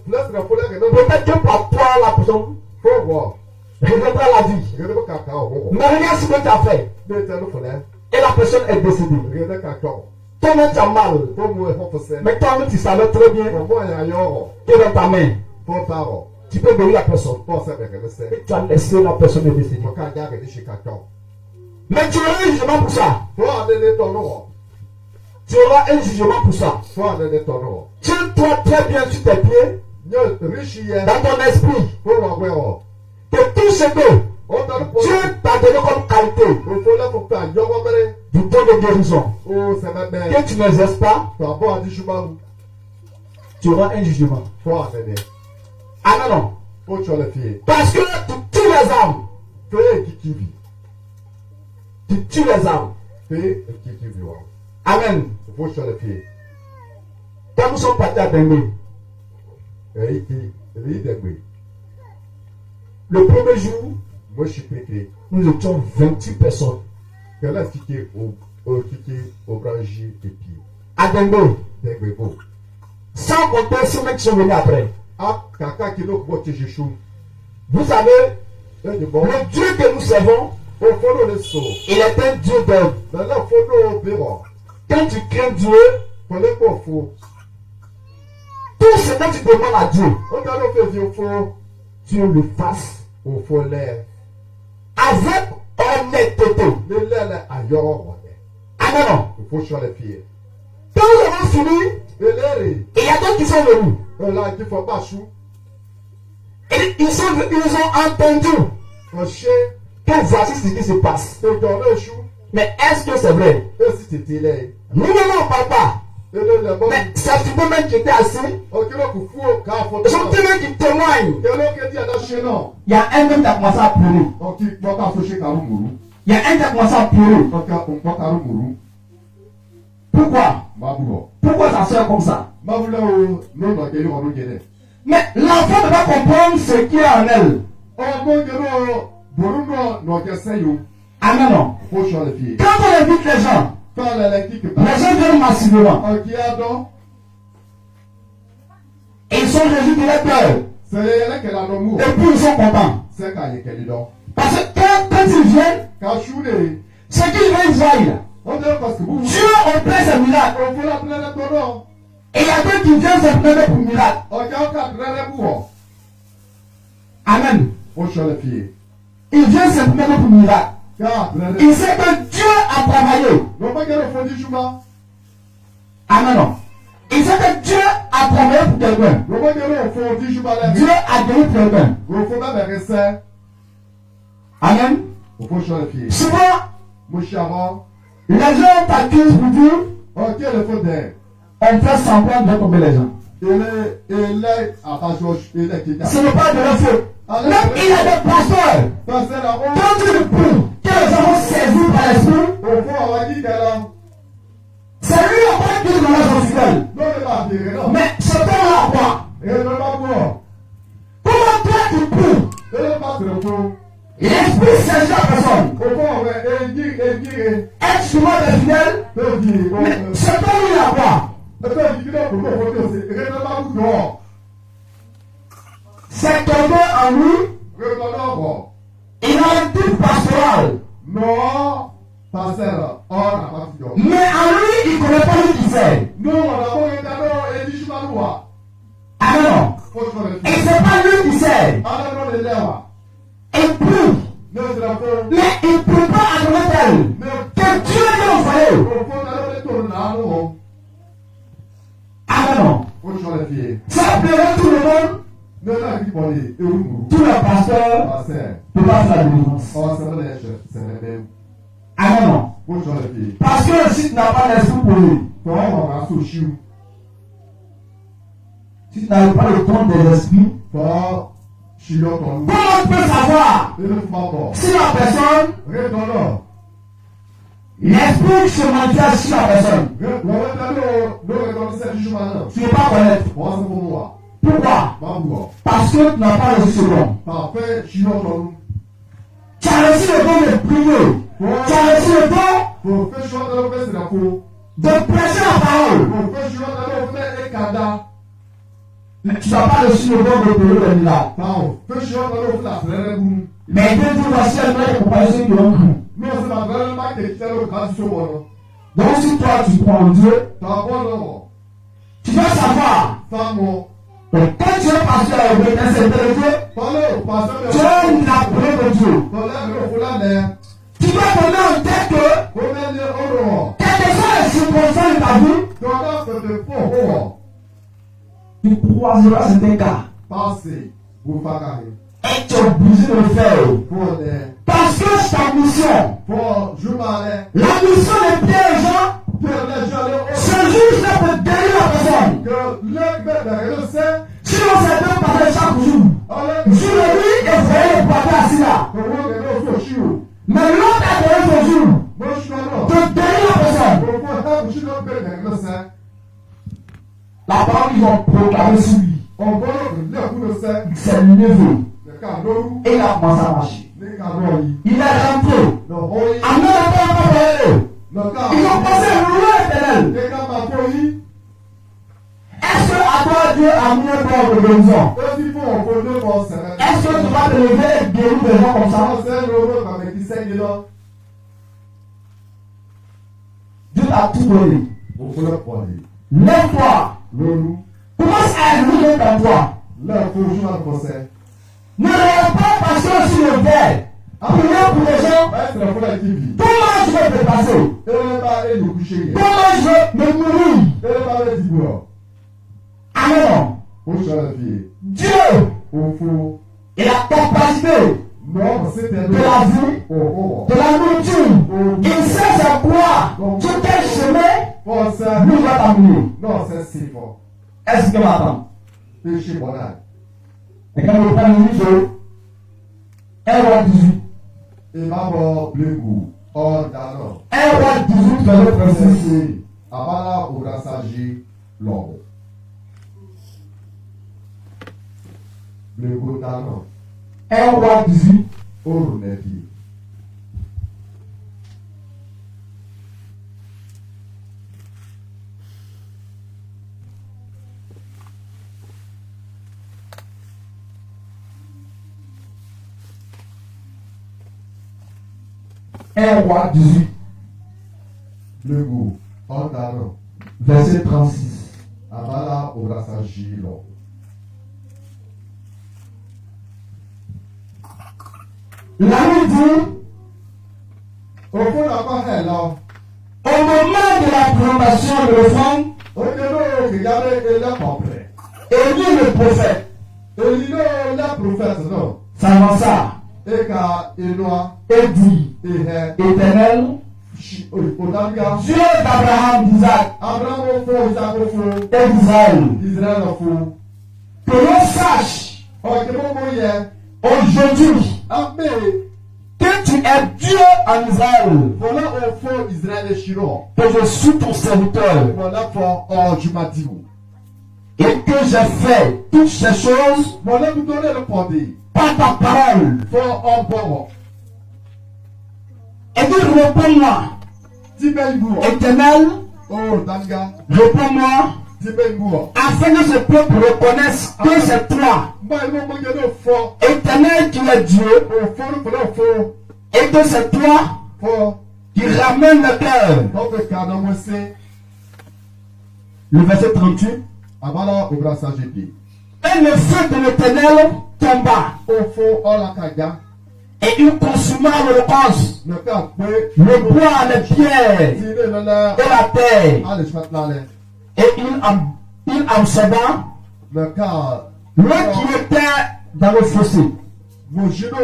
C'est la folie que nous menons. peut-être que pour toi, la personne Faut voir. reviendra à la vie. Regardez le cacao. Mais regarde ce que tu as fait. Mais t'as le folie. Et la personne est décédée. Regardez le cacao. Toi-même, tu as mal. Pour moi, il faut faire. Mais toi-même, tu savais très bien Pour moi, il y a un euro. que dans ta main, Pour parole. tu peux guérir la personne. Pour ça, c'est Et tu as laissé la personne est décédée. Faut qu'un gars qui dit cacao. Mais tu auras un jugement pour ça. Faut aller ton euro. Tu auras un jugement pour ça. Faut aller ton euro. Tiens-toi très bien sur tes pieds, Nous, riche hier. dans ton esprit, Pour l'envoyer. que tout ce que On t'a le Dieu t'a donné comme qualité Il faut là pour faire un yoga. du don de guérison, Oh, c'est ma mère. que tu n'exerces pas, Tu as beau à dire Choubalou. tu auras un jugement. Faut aller. Ah non, non. Faut tu as le fier. Parce que tu tues les âmes. Fais qui vit. Tu tues les âmes. Fais qui vit. Amen. Faut tu as le fier. Quand nous sommes partis à Dengue, Et qui est le premier jour, moi, je suis piqué. nous étions 28 personnes. Que là, piqué au branchier et puis. À Dengue, T'es beau. sans compter ceux qui sont venus après. Ah, caca qui nous voit que je chou. Vous savez, Là, du bon. le Dieu que nous servons, Au fond, le saut. il est un Dieu d'œuvre. Maintenant, faut nous bureau. Quand tu crains Dieu, Faut les pas faux. tout ce que tu demandes à Dieu, On t'a le fait vieux faux. Dieu le fasse Au fond, l'air. avec honnêteté. Le lait, là, ailleurs. Amen. Il faut sur les pieds. Quand nous avons fini, Et l'air, il y a d'autres qui sont venus. là, il faut pas chou. Et ils ont entendu Un chien, que voici ce qui se passe. c'est dans le chou. Mais est-ce que c'est vrai? Et si c'était là. Nous ne parle pas. Et là, le bon. Mais c'est Philippe même qui était assis. Ok, là, pour fou, car faut. Ils sont tellement qui témoignent. Quel est dit à la chien, non? Il y a un homme qui a commencé à pleurer. Donc, il faut pas associer Karumourou. Il y a un qui a commencé à pleurer. Donc, on peut Karumourou. Pourquoi? Mabouro. Pourquoi ça sort comme ça? Mabouro, non, donc, il y a un guéné. Mais l'enfant ne va comprendre ce qui est en elle. Oh, mon guéno, Boruno, non, qu'est-ce que c'est? Amen. Non. Faut changer les pieds. Quand on invite les gens, Quand l'électrique les passe, gens viennent massivement. qui a donc, Et ils sont réunis de leur cœur. c'est l'électrique qui a l'amour. Et puis ils sont contents. C'est quand il y a quelqu'un donc. Parce que quand ils viennent, Quand je suis né, ce qu'ils veulent voir là, on dit parce que vous, Dieu opère ce miracle. on peut l'appeler le tonneau. Et il y a d'autres qui viennent se plaindre pour miracle. On dit on cadre les bouts. Amen. Faut changer les pieds. Ils viennent se plaindre pour miracle. Cadre les Il sait que Dieu a travaillé. non pas qu'il faut dire chemin. Amen. Non. Il sait que Dieu a travaillé pour quelqu'un. Non pas qu'il faut dire chemin. Dieu a donné pour quelqu'un. Il faut même les recettes. Amen. Il faut changer les pieds. Souvent, Mon chaman, les gens t'accusent pour dire ok, le faut d'air. on fait semblant de tomber les gens. Il est à ta Georges, il est qui Ce n'est pas de leur faute. Même il y a des pasteurs. Parce que là, Quand tu le prouves que les gens vont saisir par l'esprit, on faut avoir dit qu'elle a. c'est lui en train de dire dans la fidèle. Non, il va dire, non. Mais ce temps-là, quoi? Il ne va pas voir. Comment toi tu prouves? Il ne va pas se répondre. L'esprit saisit la personne. Au fond, il dit, Est-ce que moi des fidèles? il dit, Mais ce temps-là, quoi? attends, il dit, non, pour nous, on va dire, il ne va pas vous dehors. C'est quelqu'un en lui, Retournons voir. il a un type pastoral. Non, pasteur, on n'a pas fait dehors. Mais en lui, il ne connaît pas lui qui sait. Nous, on a pas été dehors, et dit, je m'en vois. Ah non. Faut changer les Et pieds. c'est pas lui qui sait. En attendant les lèvres. Il prouve. Non, c'est la faute. Mais il ne peut pas admettre elle. Que Dieu l'a envoyé. Au fond, d'aller retourner là, non. Ah non. Faut changer les pieds. Ça plairait tout le monde. Non, là, il faut aller. Et où? Tout le pasteur Pasteur. ne peut pas faire la délivrance. Oh, c'est vrai, c'est vrai. Ah non. Faut changer les pieds. Parce que le site n'a pas l'esprit pour lui. Comment on va soucier? Si tu n'avais pas le compte des esprits, Faut chier ton loup. comment tu peux savoir Et ne faut pas peur. si la personne, Retournons. l'esprit se manifeste sur la personne? Tu ne peux pas connaître. Pourquoi? Parce que tu n'as pas reçu ce don. Tu as reçu le don de prier. Tu as reçu le don de prêcher la parole. Mais tu n'as pas reçu le don de prier le miracles. Mais Dieu dit voici un maître pour parler ceux qui ont cru. Donc si toi tu crois en Dieu, tu dois savoir que quand tu es pasteur à obéir c'est de Dieu, tu es une appelée de Dieu. Tu dois donner en tête que quelles que soient les circonstances de ta vie, tu croiseras certains cas. Et tu es obligé de le faire. Parce que c'est ta mission. La mission de Pierre et Jean, ce jour ça peut guérir la personne. Sinon c'est deux parler chaque jour. Jour et nuit et voyez le poids assis là. Mais l'autre a donné son jour de guérir la personne. La parole qu'ils ont proclamée sur lui, c'est le neveu. Et il a commencé à marcher. Il est rentré. Amen, ils ont passé loin d'éternel. Est-ce que à toi Dieu a mis un plan de guérison? Est-ce que tu vas te lever et guérir des gens comme ça? Dieu t'a tout donné. Lève-toi. Commence à évoluer dans toi. Ne regarde pas passer sur le verre. Priez pour les gens. Comment je vais te passer? Comment je vais me mourir? Amen. Dieu, il a la capacité de la vie, de la nourriture. Il sait c'est quoi, sur quel chemin lui va t'amener. Est-ce que m'attend? Et quand on prend le livre, 1 roi 18. 1 roi 18, verset 36. Un roi 18, 1 Roi 18, Le goût. Ordano. verset 36. Abala obrasa gilo. La Bible dit, Au fond, encore hello. au moment de la proclamation de l'offrande, Au début, regardez, il est complet. Élie le prophète Et il est le prophète, non. s'avança Et quand il doit, et dit, il est, Éternel, au Danga, Dieu d'Abraham, d'Isaac Abraham au fond, Isaac au fond, et d'Israël, Israël au fond. que l'on sache Oh, c'est bon, bon, yeah. aujourd'hui Amen. que tu es Dieu en Israël, Voilà au fond, Israël est chino. que je suis ton serviteur Voilà pour, oh, tu m'as dit où. et que j'ai fait toutes ces choses Voilà, vous donnez le pondé. par ta parole. Pour un bon. Et dit, réponds-moi, Tibengour. Éternel, Oh, Danga. réponds-moi, Tibengour. afin que ce peuple reconnaisse que c'est toi, Moi, il m'a demandé au fond. Éternel, qui es Dieu, Au fond, au fond. et que c'est toi Pour, qui ramène le cœur. dans le cadre, moi, c'est, Le verset 38. Abala obrasa GP. Et le feu de l'Éternel tomba, Au fond, oh, la caga. et il consuma l'holocauste, Ne pas, oui. le bois, les pierres Tirez le l'air. et la terre. Allez, je vais te l'aller. Et il absorba Le cas. l'eau qui était dans le fossé. Mon genou,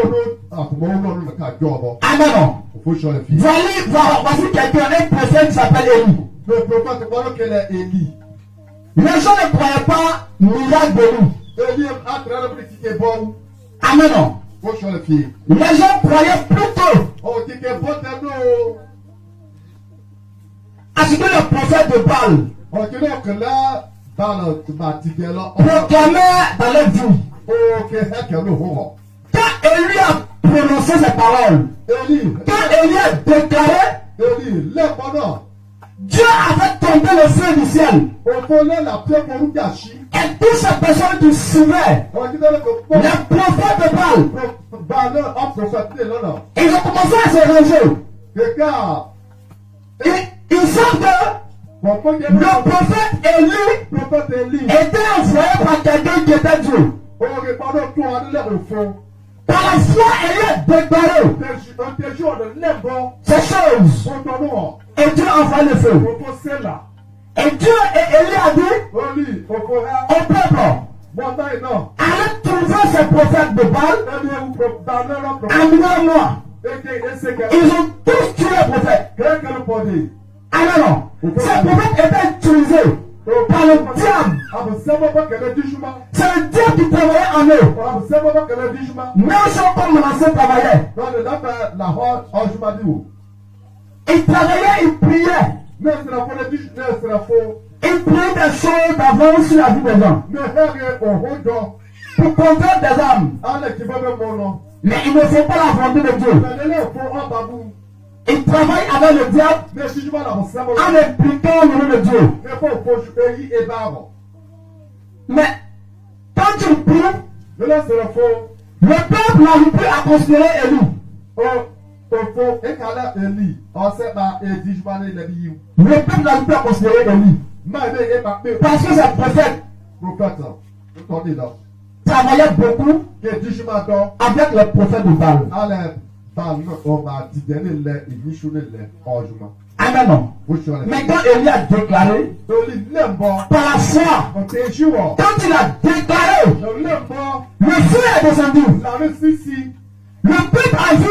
ah, comment on a le cas, job. Amen. Il faut changer les filles. Voici quelqu'un, un prophète qui s'appelle Élie. Le prophète, voilà qu'elle est Élie. Les gens ne croyaient pas miracle de lui. Élie a traité le petit qui est bon. Amen. Il faut changer les filles. Les gens croyaient plutôt Oh, qui est bon, t'es nous. à ce que le prophète de Baal Oh, tu vois que là, dans le bâtiment, là, proclamait dans leur vie. oh, que c'est que le horreur. Quand Élie a prononcé ces paroles, Élie, quand Élie a déclaré, Élie, lève pendant. Dieu a fait tomber le feu du ciel. Au fond, là, la pierre pour nous cacher. Et toutes ces personnes qui suivaient Oh, tu vois que les prophètes de Baal, un prophète, là, là. ils ont commencé à se ranger. Regarde. Ils savent que Bon, quand il y a le prophète Élie le prophète Élie, était envoyé par quelqu'un qui était Dieu. oh, regarde, toi, on est là au fond. Par la foi, Élie a déclaré Tes jours de lèvres, ces choses. on t'en a. Et Dieu a envoyé le feu. Au fond, c'est là. Et Dieu et Élie a dit Élie, au fond, au peuple, bon, non. allez trouver ces prophètes de Baal, Eh bien, vous dans leur prophète. amenez-moi. Et c'est que, Ils ont tous tué le prophète. qu'est-ce que le pondé? Amen. Ces prophètes étaient utilisés par le diable. Ah, vous savez pas qu'elle est du chemin. C'est le diable qui travaillait en eux. Ah, vous savez pas qu'elle est du chemin. Même chose comme mon ancien travaillait. Non, le dame, la horde, oh, je m'en dis où? Il travaillait, il priait. Non, c'est la faute du chemin, c'est la faute. Il priait des choses d'avance sur la vie des gens. Ne herre au rodo. Pour convaincre des âmes. Allez, qui va même mon nom. Mais il ne faut pas la volonté de Dieu. Mais là, il faut un babou. Il travaille avec le diable Mais si je vais là, vous savez, en impliquant le nom de Dieu. mais faut que je et barre. Mais quand tu pries, Mais là, c'est la faute. le peuple n'arrive plus à considérer Élie. Oh, au fond, et qu'à la Élie, on sait pas, et dit, je vais aller les billes. Le peuple n'arrive plus à considérer Élie. Mais, et pas, Parce que c'est prophète prophète, vous connaissez là. travaillait beaucoup Que dit, je m'attends. avec les prophètes de Baal. Allez, parle, on va dire, les, il dit, les, oh, je m'en. Amen. Vous sur les. Mais quand Élie a déclaré, Élie, l'aime bon. par la foi, On t'est jour. quand il a déclaré, Je l'aime bon. le feu est descendu. La récit, Le peuple a vu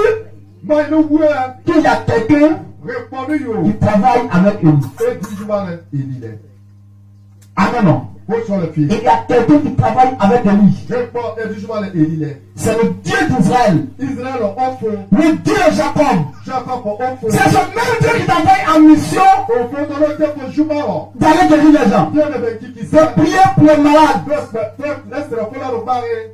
mais le ouais, qu'il y a quelqu'un répondez qui yo. travaille avec Élie. Et dit, je m'en il est. Amen. Vous sur les filles. Il y a quelqu'un qui travaille avec Élie. Réponds, et dit, je m'en il est. C'est le Dieu d'Israël. Israël, on fait. Le Dieu de Jacob. Jacob, on fait. C'est ce même Dieu qui t'envoie en mission Au fond de l'autre temple, je m'en. d'aller guérir les gens. Dieu ne veut qui De sait. prier pour les malades. Laisse la foule à le barrer.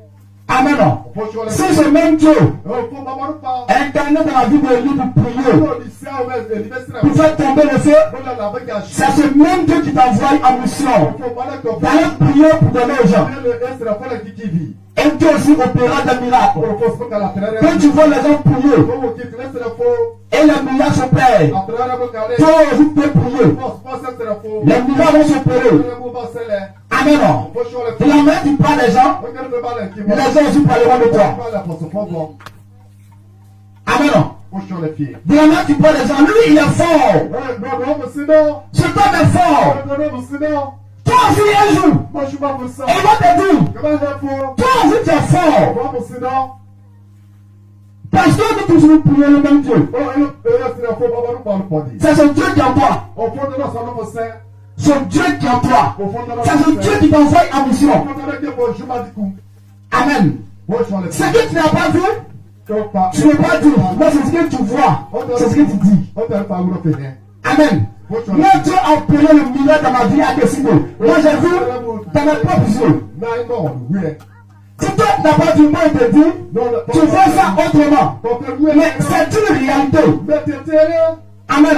Amen. Faut sur les C'est filles. ce même Dieu Au fond, maman, pas. incarné dans la vie d'Élie pour prier, Non, il sait, on va l'université. pour faire tomber le feu. On a la bagage. C'est ce même Dieu qui t'envoie en mission Au fond, voilà qu'on d'aller prier pour donner aux gens. Laisse la foule qui vit. Et Dieu aussi opérera des miracles. Ofo kala trere. Quand tu vois les gens prier Owo ki trere se fo. et les miracles s'opèrent, Atrere bo kale. toi aussi peux prier. Boss se fo. Les miracles vont s'opérer. Trere bo ba sele. Amen. Fo so le De fo. la main tu parles des gens, O kere be ba le ki mo. les gens aussi parleront de toi. Ba le fo so fo bo. Amen. Fo so le fi. De la main tu parles des gens, lui il est fort. No mo si no. Cet homme est fort. No mo si no. Toi aussi un jour, Mo shu ba fo so. il va te dire, Ke ba he fo. toi aussi tu es fort. No mo si no. Parce que nous toujours prier le même Dieu. O e se fo ba ba no pa no podi. C'est ce Dieu qui est en toi. O fo no so no mo se. C'est Dieu qui est en toi. O fo no. C'est ce Dieu qui t'envoie en mission. O fo no ke bo juma di ku. Amen. Mo so le Ce fi. que tu n'as pas vu, tu ne peux pas dire. Mais c'est ce que tu vois. C'est ce que tu dis. O te fa wuro fe he. Amen. Moi, Dieu a opéré le miracle dans ma vie à décider. Moi, j'ai vu dans mes propres yeux. Na no wi e. Si toi, tu n'as pas du moi, il te dit, tu vois ça autrement. Mais c'est une réalité. Amen.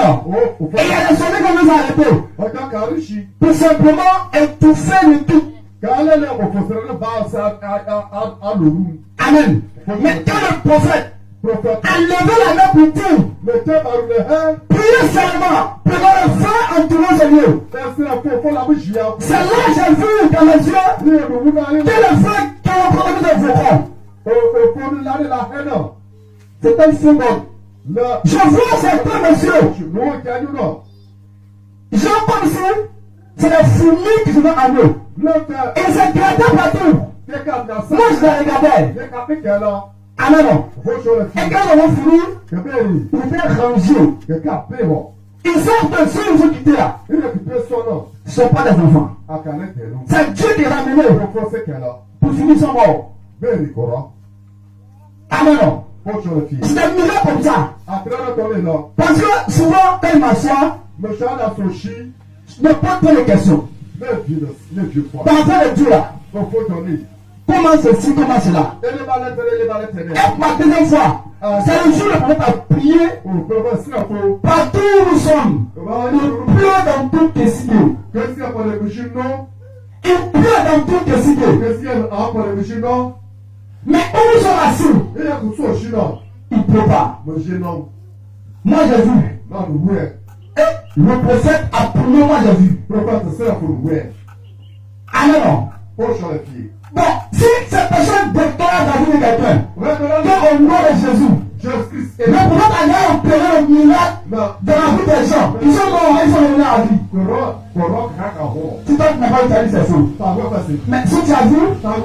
Et il y a des sommets qu'on nous a arrêtés. Tout simplement étouffer le tout. Amen. Mais quand le prophète a levé la main pour dire, priez seulement, prenons le feu en tournant ses lieux. C'est là que j'ai vu dans les yeux que le feu qui est encore de vos c'est un symbole. Je vois certains messieurs, j'en parle ici, c'est les fourmis qui sont en eux. Ils se grattaient partout. Moi je les regardais. Amen. Et quand on va finir, ils étaient rangés. Ils sortent dessus, ils sont quittés là. Ce ne sont pas des enfants. C'est Dieu qui les a ramenés. Pour finir, ils sont morts. Amen. C'est des miracles comme ça. Parce que souvent, quand ils m'assoient, je me pose pas de questions. Dans le Dieu là, comment ceci, comment cela. Et ma deuxième fois, c'est le jour où le prophète a prié. Partout où nous sommes, il pleut dans toute décidée. Il pleut dans toute décidée. Mais où nous sommes assis, il ne pleut pas. Moi j'ai vu. Et le prophète a prié, moi j'ai vu. Amen. Bon, si cette personne déclare dans la vie de quelqu'un, qu'au nom de Jésus, le prophète a opéré le miracle dans la vie des gens. Ils sont morts, ils sont revenus à la vie. Si toi tu n'as pas vu, c'est faux. Mais si tu as vu,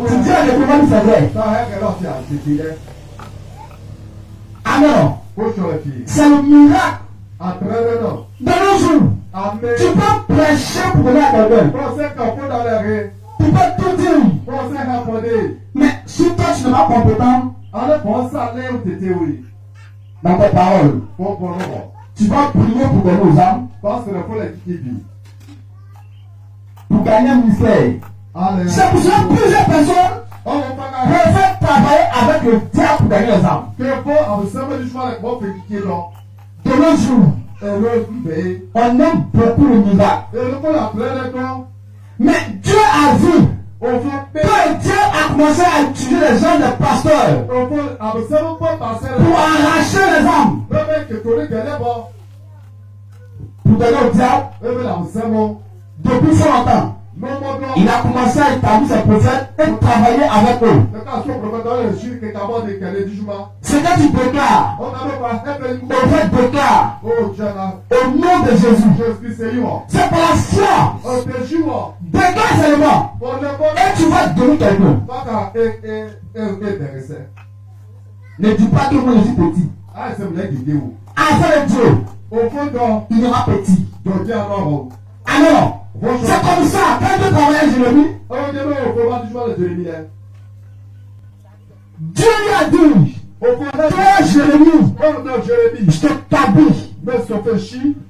tu dis à l'économie c'est vrai. Amen. C'est le miracle de nos jours. Tu peux prêcher pour donner à quelqu'un. Tu peux tout dire. Mais si toi tu n'es pas compétent dans tes paroles, tu vas prier pour donner aux âmes, pour gagner un ministère. C'est pour ça que plusieurs personnes peuvent travailler avec le diable pour gagner les âmes. De nos jours, on aime beaucoup le miracle. Mais Dieu a vu que Dieu a commencé à utiliser les gens des pasteurs pour arracher les âmes, pour donner au diable. Depuis fort longtemps, il a commencé à établir ses prophètes et travailler avec eux. C'est que tu déclares, le prophète déclare au nom de Jésus. C'est par la foi. Déclare seulement. Et tu vas donner quelqu'un. Ne dis pas que moi je suis petit. Afin de Dieu, il y aura petit. Amen. C'est comme ça, quand Dieu travaille avec Jérémie, Dieu lui a dit, toi Jérémie, je t'établis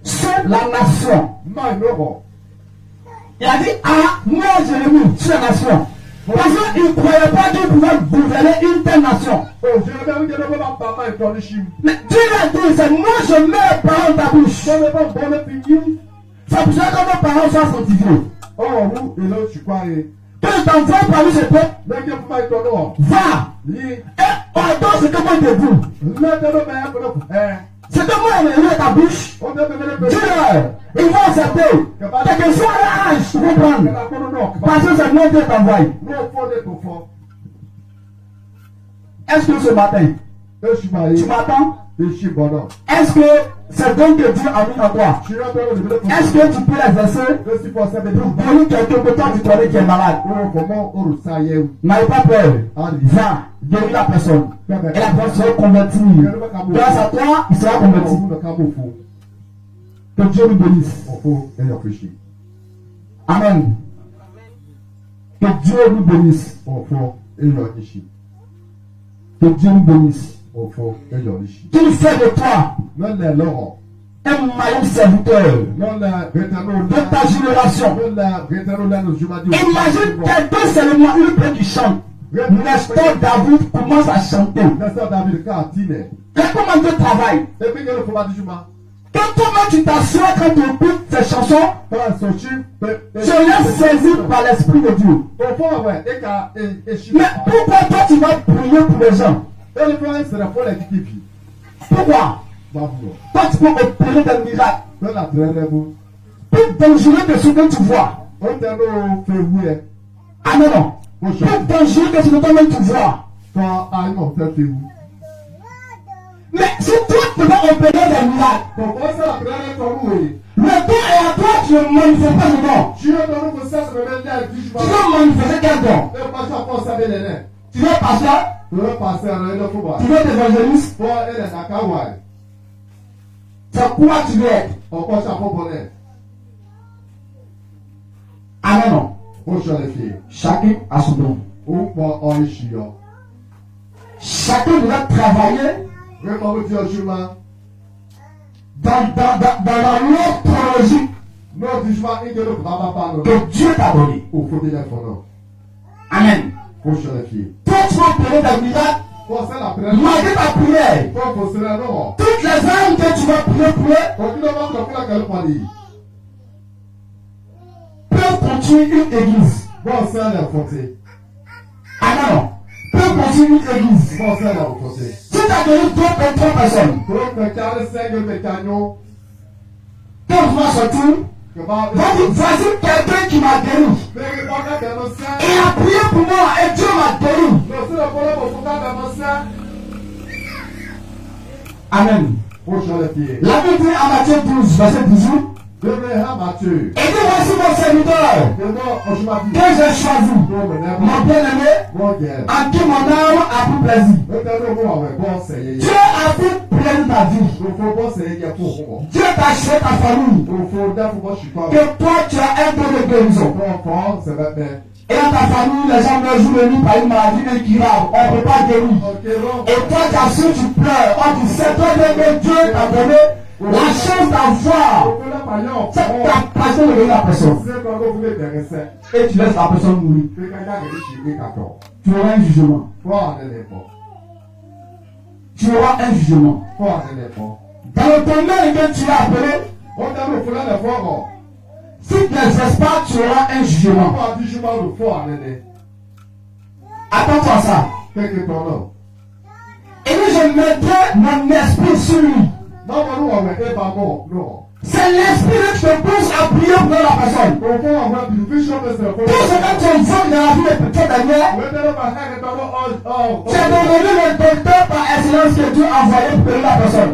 sur la nation. Il a dit, ah, moi Jérémie, sur la nation. Parce qu'il ne croyait pas qu'il pouvait gouverner une telle nation. Mais Dieu lui a dit, c'est moi je mets les paroles dans ta bouche. C'est pour ça que nos paroles soient sanctifiées. que je t'envoie parmi ce peuple, Mais que vous m'avez donné, va et ordonne ce que moi je te dis. Ce que moi je mets ta bouche, dis-leur, ils vont accepter. Quel que soit l'âge, tu comprends. Parce que c'est moi qui t'envoie. Est-ce que ce matin, tu m'attends? Est-ce que c'est donc que Dieu a mis en toi? Est-ce que tu peux l'exercer pour guérir quelqu'un que toi tu connais qui est malade? N'ayez pas peur. Va, guéris la personne. Et la personne sera convertie. Grâce à toi, il sera converti. Que Dieu nous bénisse. Amen. Que Dieu nous bénisse. Que Dieu nous bénisse. Qu'il fait de toi un maillon serviteur de ta génération. Imagine quelqu'un seulement une personne qui chante. Nestor David commence à chanter. Comment Dieu travaille. Quand toi-même tu t'assois quand tu écoutes ces chansons, tu es saisi par l'Esprit de Dieu. Mais pourquoi toi tu vas prier pour les gens? Pourquoi? Toi tu peux opérer des miracles. Plus dangereux que ce que tu vois. Ah non, non. Plus dangereux que ce que toi-même tu vois. Mais si toi tu vas opérer des miracles, le don est à toi, tu ne manifestes pas le don. Tu veux manifester quel don? Tu veux pasteur? Tu veux évangéliste? C'est quoi tu veux être? Ah non, non. Chacun a son don. Chacun doit travailler dans la loi chronologique que Dieu t'a donné. Amen. Toi tu vas opérer des miracles malgré ta prière. Toutes les âmes que tu vas prier peuvent continuer une église. Ah non, non. Peuvent continuer une église. Si tu as donné 2 ou 3 personnes, quand tu vas sortir, voici quelqu'un qui m'a guéri. Il a prié pour moi et Dieu m'a guéri. Amen. La Bible dit en Matthieu 12, verset 18. Et dit voici mon serviteur que j'ai choisi, mon bien-aimé, en qui mon âme a pris plaisir. Dieu a pris plaisir ta vie. Dieu t'a acheté ta famille. Que toi tu as un peu de guérison. Et dans ta famille, les gens meurent jour et nuit par une maladie incurable. On ne peut pas guérir. Et toi tu as su, tu pleures. On dit c'est toi que Dieu t'a donné la chance d'avoir cette capacité de guérir la personne. Et tu laisses la personne mourir. Tu auras un jugement. Tu auras un jugement. Dans le domaine que tu as appelé, si tu n'exerces pas, tu auras un jugement. Attends-toi à ça. Et là, je mettrai mon esprit sur lui. C'est l'esprit qui te pousse à prier pour la personne. Tout ce que tu vois dans la vie de petite dernière, c'est de donner le docteur par excellence que Dieu a envoyé pour guérir la personne.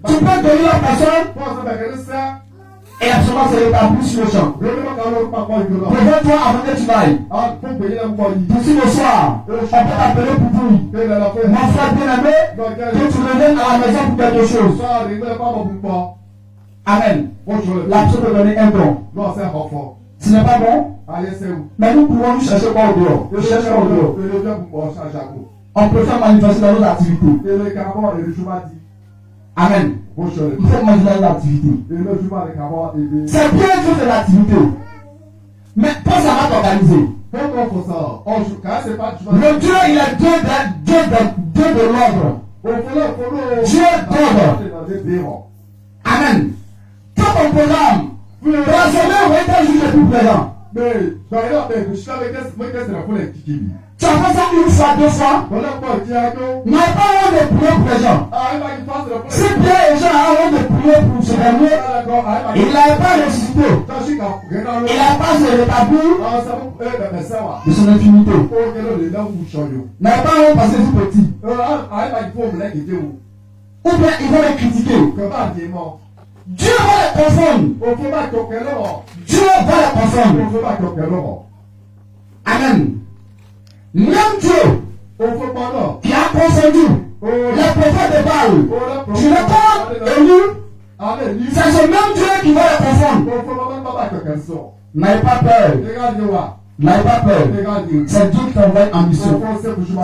Tu peux guérir la personne et absolument c'est établi sur le champ. Préviens-toi avant que tu ailles. D'ici le soir, on peut t'appeler pour dire, mon frère bien-aimé, que tu reviennes à la maison pour quelque chose. Amen. La personne peut donner un don. Ce n'est pas bon. Mais nous pouvons nous chercher quoi au dehors. On peut faire manifester dans nos activités. Amen. Il faut manifester l'activité. C'est bien de faire l'activité. Mais quand ça va t'organiser. Le Dieu, il est Dieu de l'ordre. Dieu d'ordre. Amen. Quand on programme, raisonner ou être un juge plus présent. Mais, d'ailleurs, je suis avec qu'est-ce la foule qui dit. Tu as fait ça une fois, deux fois. Voilà quoi, qui a donc. Mais pas honte de prier pour les gens. Ah, il va y passer la foule. Si bien les gens ont honte de prier pour ce dernier, il n'avait pas ressuscité. Il n'a pas se rétabli de son infinité. Il n'avait pas honte parce que c'est petit. Ou bien ils vont les critiquer. Dieu va les confondre. Dieu va les confondre. Amen. Même Dieu qui a confondu les prophètes de Baal, tu le comptes Élie, c'est ce même Dieu qui va les confondre. N'ayez pas peur. N'ayez pas peur. C'est Dieu qui t'envoie en mission.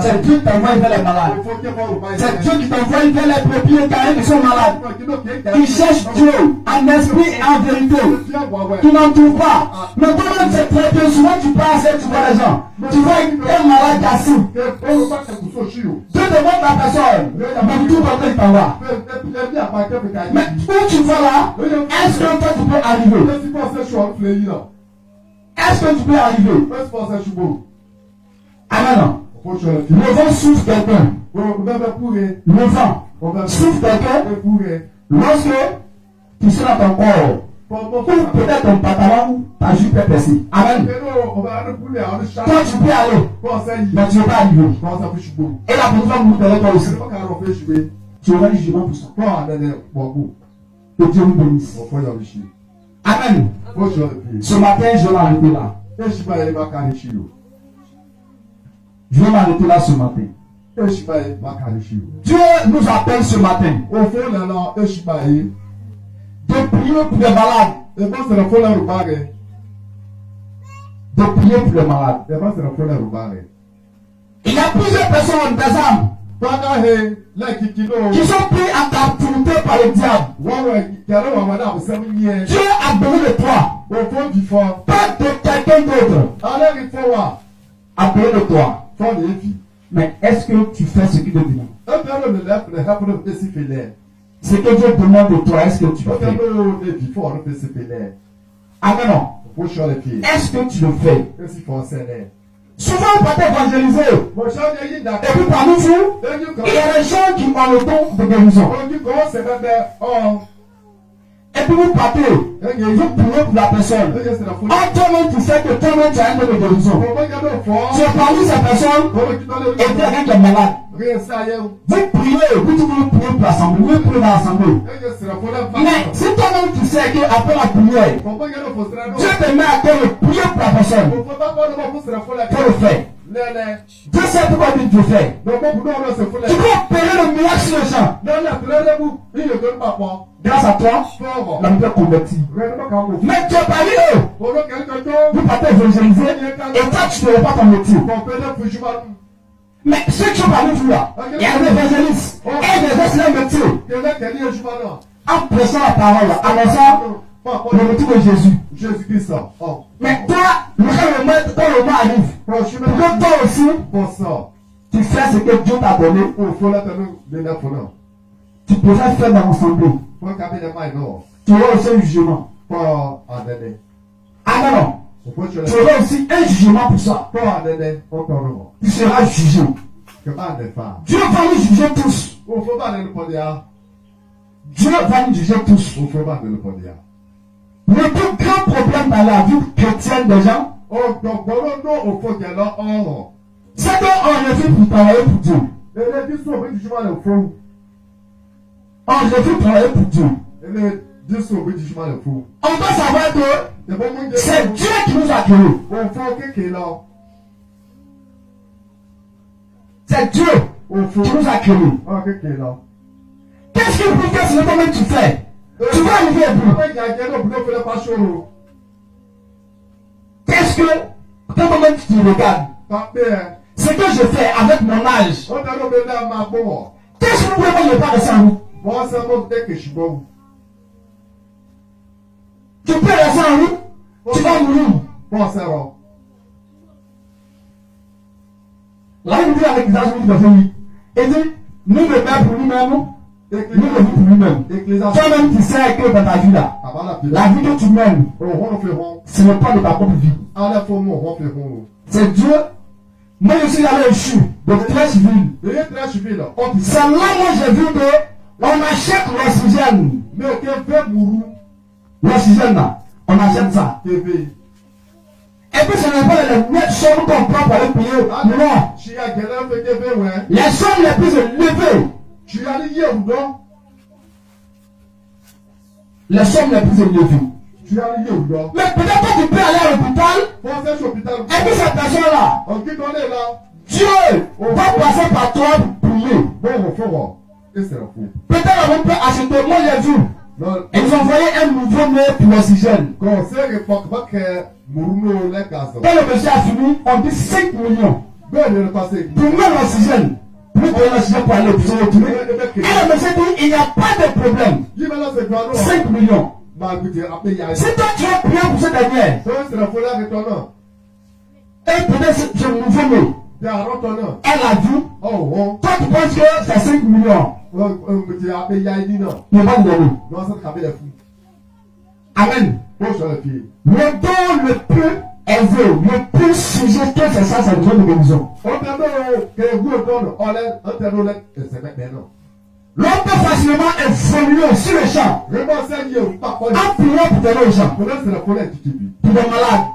C'est Dieu qui t'envoie vers les malades. C'est Dieu qui t'envoie vers les brebis égarées qui sont malades. Ils cherchent Dieu en esprit et en vérité. Tu n'en trouves pas. Mais toi-même, c'est très bien. Souvent, tu passes et tu vois les gens. Tu vois un malade assis. Dieu demande la personne. Mais tout le monde t'envoie. Mais où tu vas là, est-ce que toi tu peux arriver? Est-ce que tu peux arriver? Amen. Le vent souffle quelqu'un. Le vent souffle quelqu'un lorsque tu seras dans ton corps. Ou peut-être ton pantalon, ta jupe est percée. Amen. Toi tu peux aller, mais tu ne vas pas arriver. Et la personne va vous faire toi aussi. Tu auras du jugement pour ça. Que Dieu vous bénisse. Amen. Ce matin, je vais m'arrêter là. Je vais m'arrêter là ce matin. Dieu nous appelle ce matin de prier pour les malades. De prier pour les malades. Il y a plusieurs personnes, des âmes, qui sont pris en captivité par le diable. Dieu a besoin de toi, pas de quelqu'un d'autre. A besoin de toi. Mais est-ce que tu fais ce qu'il te demande? Ce que Dieu demande de toi, est-ce que tu le fais? Amen. Est-ce que tu le fais? Souvent, on peut évangéliser. Et puis parmi vous, il y a des gens qui ont le don de guérison. Et puis vous partez, vous priez pour la personne. Toi-même, tu sais que toi-même, tu as un don de guérison. Tu es parmi ces personnes et puis quelqu'un qui est malade. Vous priez, vous priez pour l'assemblée, vous priez dans l'assemblée. Mais si toi-même tu sais qu'après la prière, Dieu te met à cœur de prier pour la personne, il faut le faire. Dieu sait pourquoi Dieu fait. Tu peux opérer le miracle sur les gens. Grâce à toi, la vie est convertie. Mais tu es parmi eux. Vous partez évangéliser et toi tu ne fais pas ton métier. Mais ceux qui sont parmi vous là, il y a des évangélistes et des excellents métiers. En prêchant la parole, annonçant le retour de Jésus. Mais toi, quand le moment arrive, pour que toi aussi, tu fais ce que Dieu t'a donné, tu pourrais faire dans l'assemblée. Tu auras aussi un jugement. Ah non. Tu auras aussi un jugement pour ça. Tu seras jugé. Dieu va nous juger tous. Dieu va nous juger tous. Le plus grand problème dans la vie chrétienne des gens, c'est qu'on refuse pour travailler pour Dieu. On refuse travailler pour Dieu. On doit savoir que c'est Dieu qui nous a créés. C'est Dieu qui nous a créés. Qu'est-ce que vous faites si toi-même tu fais? Tu vas arriver à bout. Qu'est-ce que toi-même tu regardes? Ce que je fais avec mon âge. Qu'est-ce que vous pouvez pas me faire de ça? Tu peux rester en route, tu vas mourir. La Bible dit avec les âges qui peuvent venir. Et dit, nous le père pour nous-mêmes. Lui le vit pour lui-même. Toi-même, tu sais que dans ta vie là, la vie que tu mènes, ce n'est pas de ta propre vie. C'est Dieu. Moi, je suis allé au CHU, donc très civil. C'est là où j'ai vu que on achète l'oxygène. L'oxygène là, on achète ça. Et puis ce n'est pas les sommes qu'on prend pour aller payer. Non. Les sommes les plus élevées. Les sommes les plus élevées. Mais peut-être que tu peux aller à l'hôpital. Et puis cette personne-là, Dieu va passer par toi pour prier. Peut-être qu'on peut acheter. Moi j'ai vu. Ils ont envoyé un nouveau-né pour l'oxygène. Quand le monsieur a fini, on dit 5 millions. Pour mettre l'oxygène. Pour mettre l'oxygène pour aller pour se retourner. Et le monsieur dit, il n'y a pas de problème. 5 millions. Si toi tu as prié pour cette dernière, et peut-être ce nouveau-né, elle a vu, toi tu penses que c'est 5 millions. Ne pas donner. Amen. Le don le plus élevé, le plus sujet que c'est ça, c'est le don de guérison. L'homme peut facilement évoluer sur le champ. En priant pour donner aux gens. Pour les malades.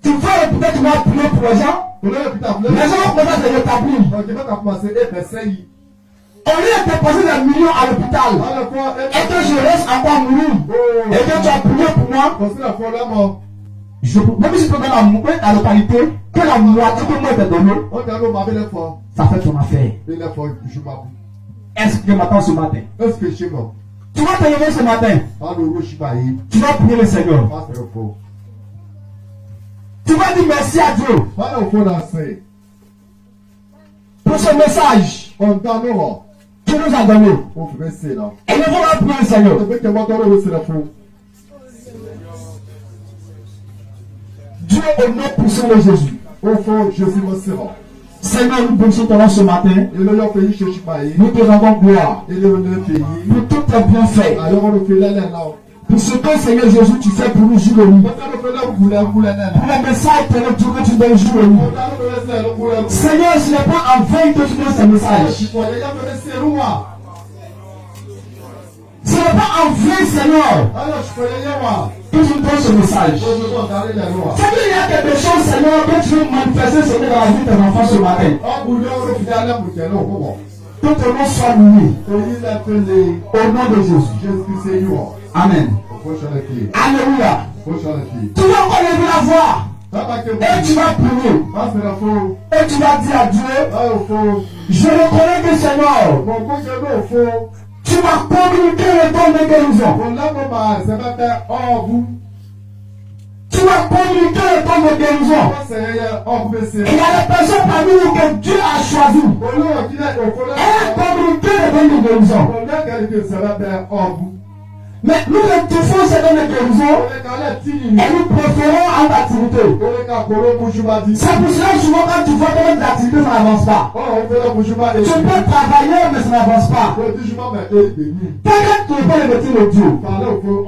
Tu veux peut-être tu vas prier pour les gens. Les gens vont commencer à s'établir. Au lieu de déposer des millions à l'hôpital, et que je reste encore mourir, et que tu as prié pour moi, même si tu peux donner à la localité, que la moitié que moi t'ai donné, ça fait ton affaire. Est-ce que m'attends ce matin? Tu vas te lever ce matin. Tu vas prier le Seigneur. Tu vas dire merci à Dieu pour ce message. Tu nous as donné. Et nous allons prier le Seigneur. Dieu au nom puissant de Jésus. Seigneur, nous bénissons ton nom ce matin. Nous te rendons gloire pour tous tes bienfaits. Pour ce que, Seigneur Jésus, tu fais pour nous jour et nuit. Pour les messages que tu donnes jour et nuit. Seigneur, ce n'est pas en vain que tu donnes ces messages. Ce n'est pas en vain, Seigneur, que tu donnes ce message. Seigneur, il y a quelque chose, Seigneur, que tu veux manifester, Seigneur, dans la vie de tes enfants ce matin. Que ton nom soit loué. Au nom de Jésus. Amen. Alléluia. Tu vas encore lever la voix. Et tu vas prier. Et tu vas dire à Dieu, je reconnais que Seigneur, tu vas communiquer le don de guérison. Tu vas communiquer le don de guérison. Il y a des personnes parmi nous que Dieu a choisi. Elle a communiqué le don de guérison. Mais nous étouffons ces dons de guérison et nous préférons en activité. C'est pour cela que souvent quand tu vois que l'activité ça n'avance pas. Tu peux travailler mais ça n'avance pas. Peut-être que tu peux le métier de Dieu.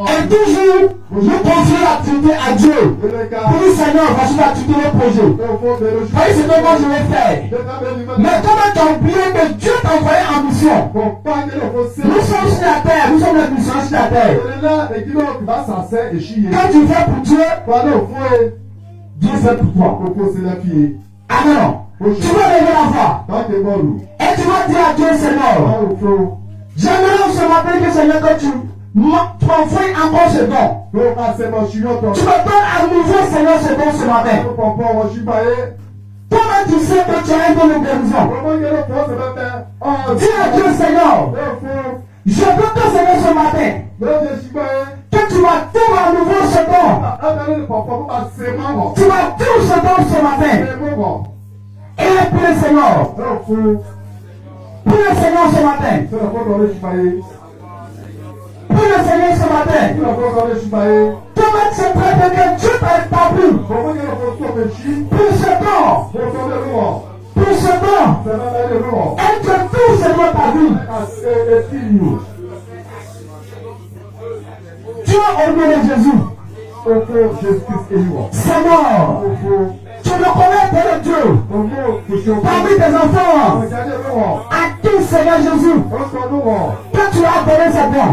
Et toujours nous confier l'activité à Dieu. Pour dire Seigneur, voici l'activité le projet. Voyez ce que moi je vais faire. Mais comment tu as oublié que Dieu t'a envoyé en mission. Nous sommes sur la terre, nous sommes les missions sur la terre. Quand tu fais pour Dieu, Dieu fait pour toi. Amen. Tu vas lever la voix. Et tu vas dire à Dieu, Seigneur, j'aimerais ce matin que Seigneur, que tu m'envoies encore ce don. Tu me donnes à nouveau, Seigneur, ce don ce matin. Comment tu sais que tu as un don de guérison? Dis à Dieu, Seigneur, je veux que Seigneur ce matin, que tu vas tout à nouveau ce don. Tu vas tout ce don ce matin. Et puis le Seigneur. Puis le Seigneur ce matin. Puis le Seigneur ce matin. Comment tu sais que Dieu t'a établi pour ce don. Pour ce don. Et que tout Seigneur t'a vu. Jésus. Tu es au nom de Jésus. Seigneur, tu le connais, Père de Dieu. Parmi tes enfants, à qui, Seigneur Jésus, que tu as donné ces dons,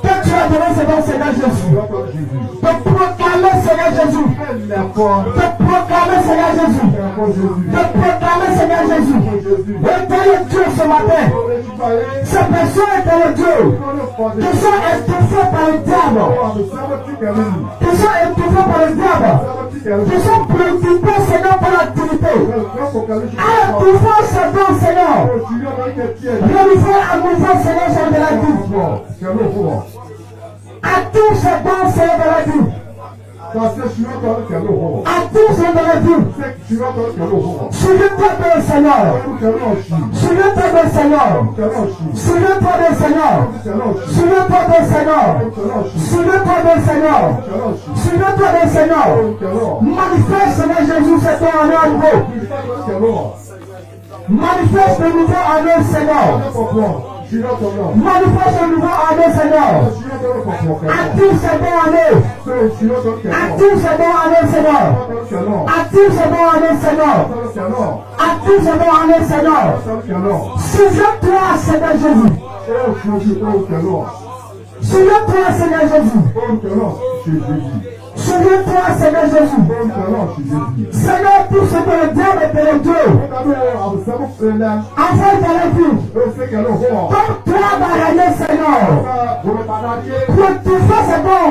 que tu as donné ces dons, Seigneur Jésus, de proclamer, Seigneur Jésus, de proclamer, Seigneur Jésus, de proclamer, Seigneur Jésus, éternel Dieu ce matin, ces personnes, éternel Dieu, qui sont étouffées par le diable, qui sont étouffés par le diable, qui sont préoccupés, Seigneur, par l'activité. Étouffons ce don, Seigneur. Renouvelons à nouveau, Seigneur, Jean de la vie. À tous ce don, Seigneur, de la vie. À tous ceux de la vie. Souviens-toi de Seigneur. Souviens-toi de Seigneur. Souviens-toi de Seigneur. Souviens-toi de Seigneur. Souviens-toi de Seigneur. Souviens-toi de Seigneur. Manifeste, Seigneur Jésus, c'est ton honneur à nouveau. Manifeste de nouveau en nous, Seigneur. Manifeste de nouveau en nous, Seigneur. Active ce bon en nous. Active ce bon en nous, Seigneur. Active ce bon en nous, Seigneur. Active ce bon en nous, Seigneur. Souviens-toi, Seigneur Jésus. Souviens-toi, Seigneur Jésus. Souviens-toi, Seigneur Jésus. Seigneur, tout ce que le diable est de Dieu. Afin de la vie. Comme toi, va régner, Seigneur. Pour tout faire, c'est bon.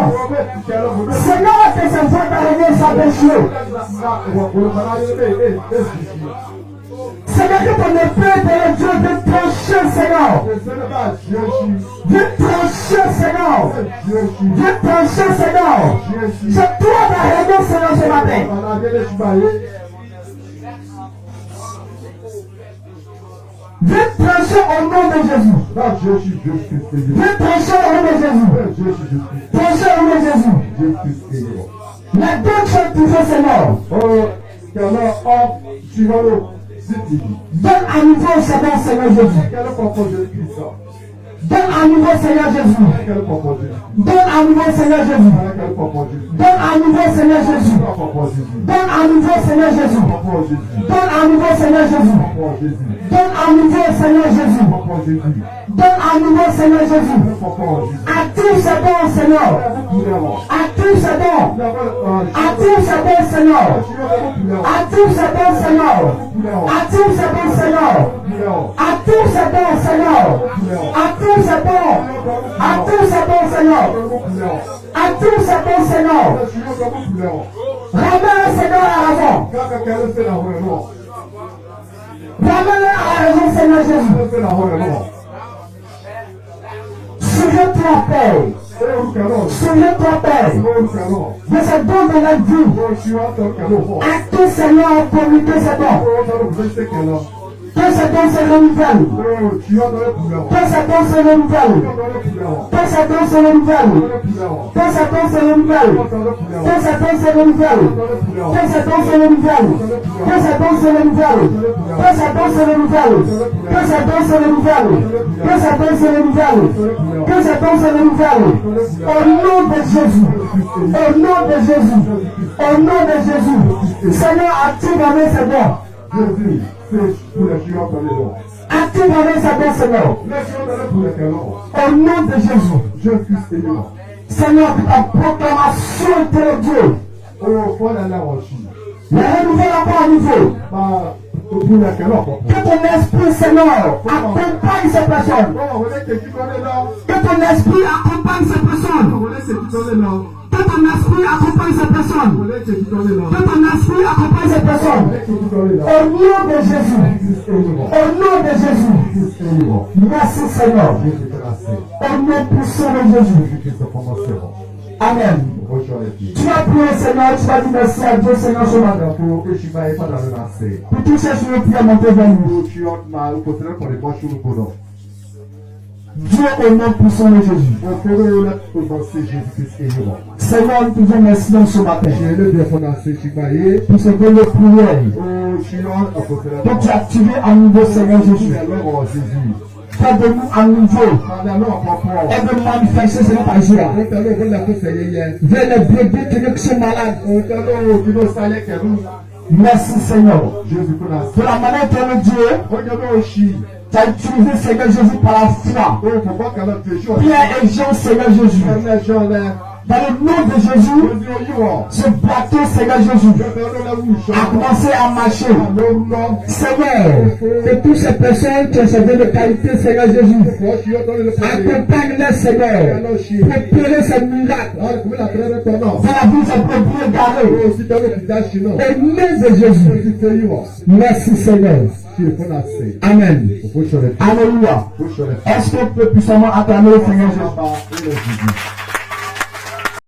Seigneur, que ce soit régner sans péché. Seigneur, que ton épée de Dieu de trancher, Seigneur. Viens trancher, Seigneur. Viens trancher, Seigneur. C'est toi qui as régné, Seigneur, ce matin. Viens trancher au nom de Jésus. Viens trancher au nom de Jésus. Trancher au nom de Jésus. La donne sont toujours, Seigneur. Donne à nouveau, Seigneur Jésus. Donne à nouveau, Seigneur Jésus. Donne à nouveau, Seigneur Jésus. Donne à nouveau, Seigneur Jésus. Donne à nouveau, Seigneur Jésus. Donne à nouveau, Seigneur Jésus. Donne à nouveau, Seigneur Jésus. Donne à nouveau, Seigneur Jésus. Active ce don, Seigneur. Active ce don. Active ce don, Seigneur. Active ce don, Seigneur. Active ce don, Seigneur. Active ce don, Seigneur. Active ce don. Active ce don, Seigneur. Active ce don, Seigneur. Ramène le Seigneur à la raison. Ramène-le à la raison, Seigneur Jésus. Souviens-toi, Père. Souviens-toi, Père, de ce don de la vie. Acte, Seigneur, pour communiquer ce don. Que ce don se renouvelle. Que ce don se renouvelle. Que ce don se renouvelle. Que ce don se renouvelle. Que ce don se renouvelle. Que ce don se renouvelle. Que ce don se renouvelle. Que ce don se renouvelle. Que ce don se renouvelle. Que ce don se renouvelle. Que ce don se renouvelle. Au nom de Jésus. Au nom de Jésus. Au nom de Jésus. Seigneur, active avec ce don. Jésus, c'est pour les géants dans les noms. Active avec sa don, Seigneur. Au nom de Jésus. Jésus est vivant. Seigneur, que ta proclamation est de Dieu. Oh, voilà la rochie. La renouvelle encore à nouveau. Que ton esprit, Seigneur, accompagne ces personnes. Que ton esprit accompagne ces personnes. Que ton esprit accompagne ces personnes. Que ton esprit accompagne ces personnes. Au nom de Jésus. Au nom de Jésus. Merci, Seigneur. Au nom puissant de Jésus. Amen. Tu vas prier, Seigneur, tu vas dire merci à Dieu, Seigneur, ce matin. Pour tous ceux qui veulent prier, monter vers nous. Dieu au nom puissant de Jésus. Seigneur, nous te disons merci dans ce matin. Pour ce que les prières que tu as activé à nouveau, Seigneur Jésus. Fais de nous à nouveau et de manifester ce par jour. Vers les bébés qui sont malades. Merci Seigneur. De la manière que Dieu tu as utilisé Seigneur Jésus par la foi. Pierre et Jean, Seigneur Jésus. Dans le nom de Jésus, ce bateau, Seigneur Jésus, a commencé à marcher. Seigneur, que toutes ces personnes qui ont servi de qualité, Seigneur Jésus, accompagne-les, Seigneur, pour opérer ces miracles. Dans la vie, c'est pour bien garder. Au nom de Jésus. Merci, Seigneur. Amen. Alléluia. Est-ce que tu peux puissamment acclamer le Seigneur Jésus?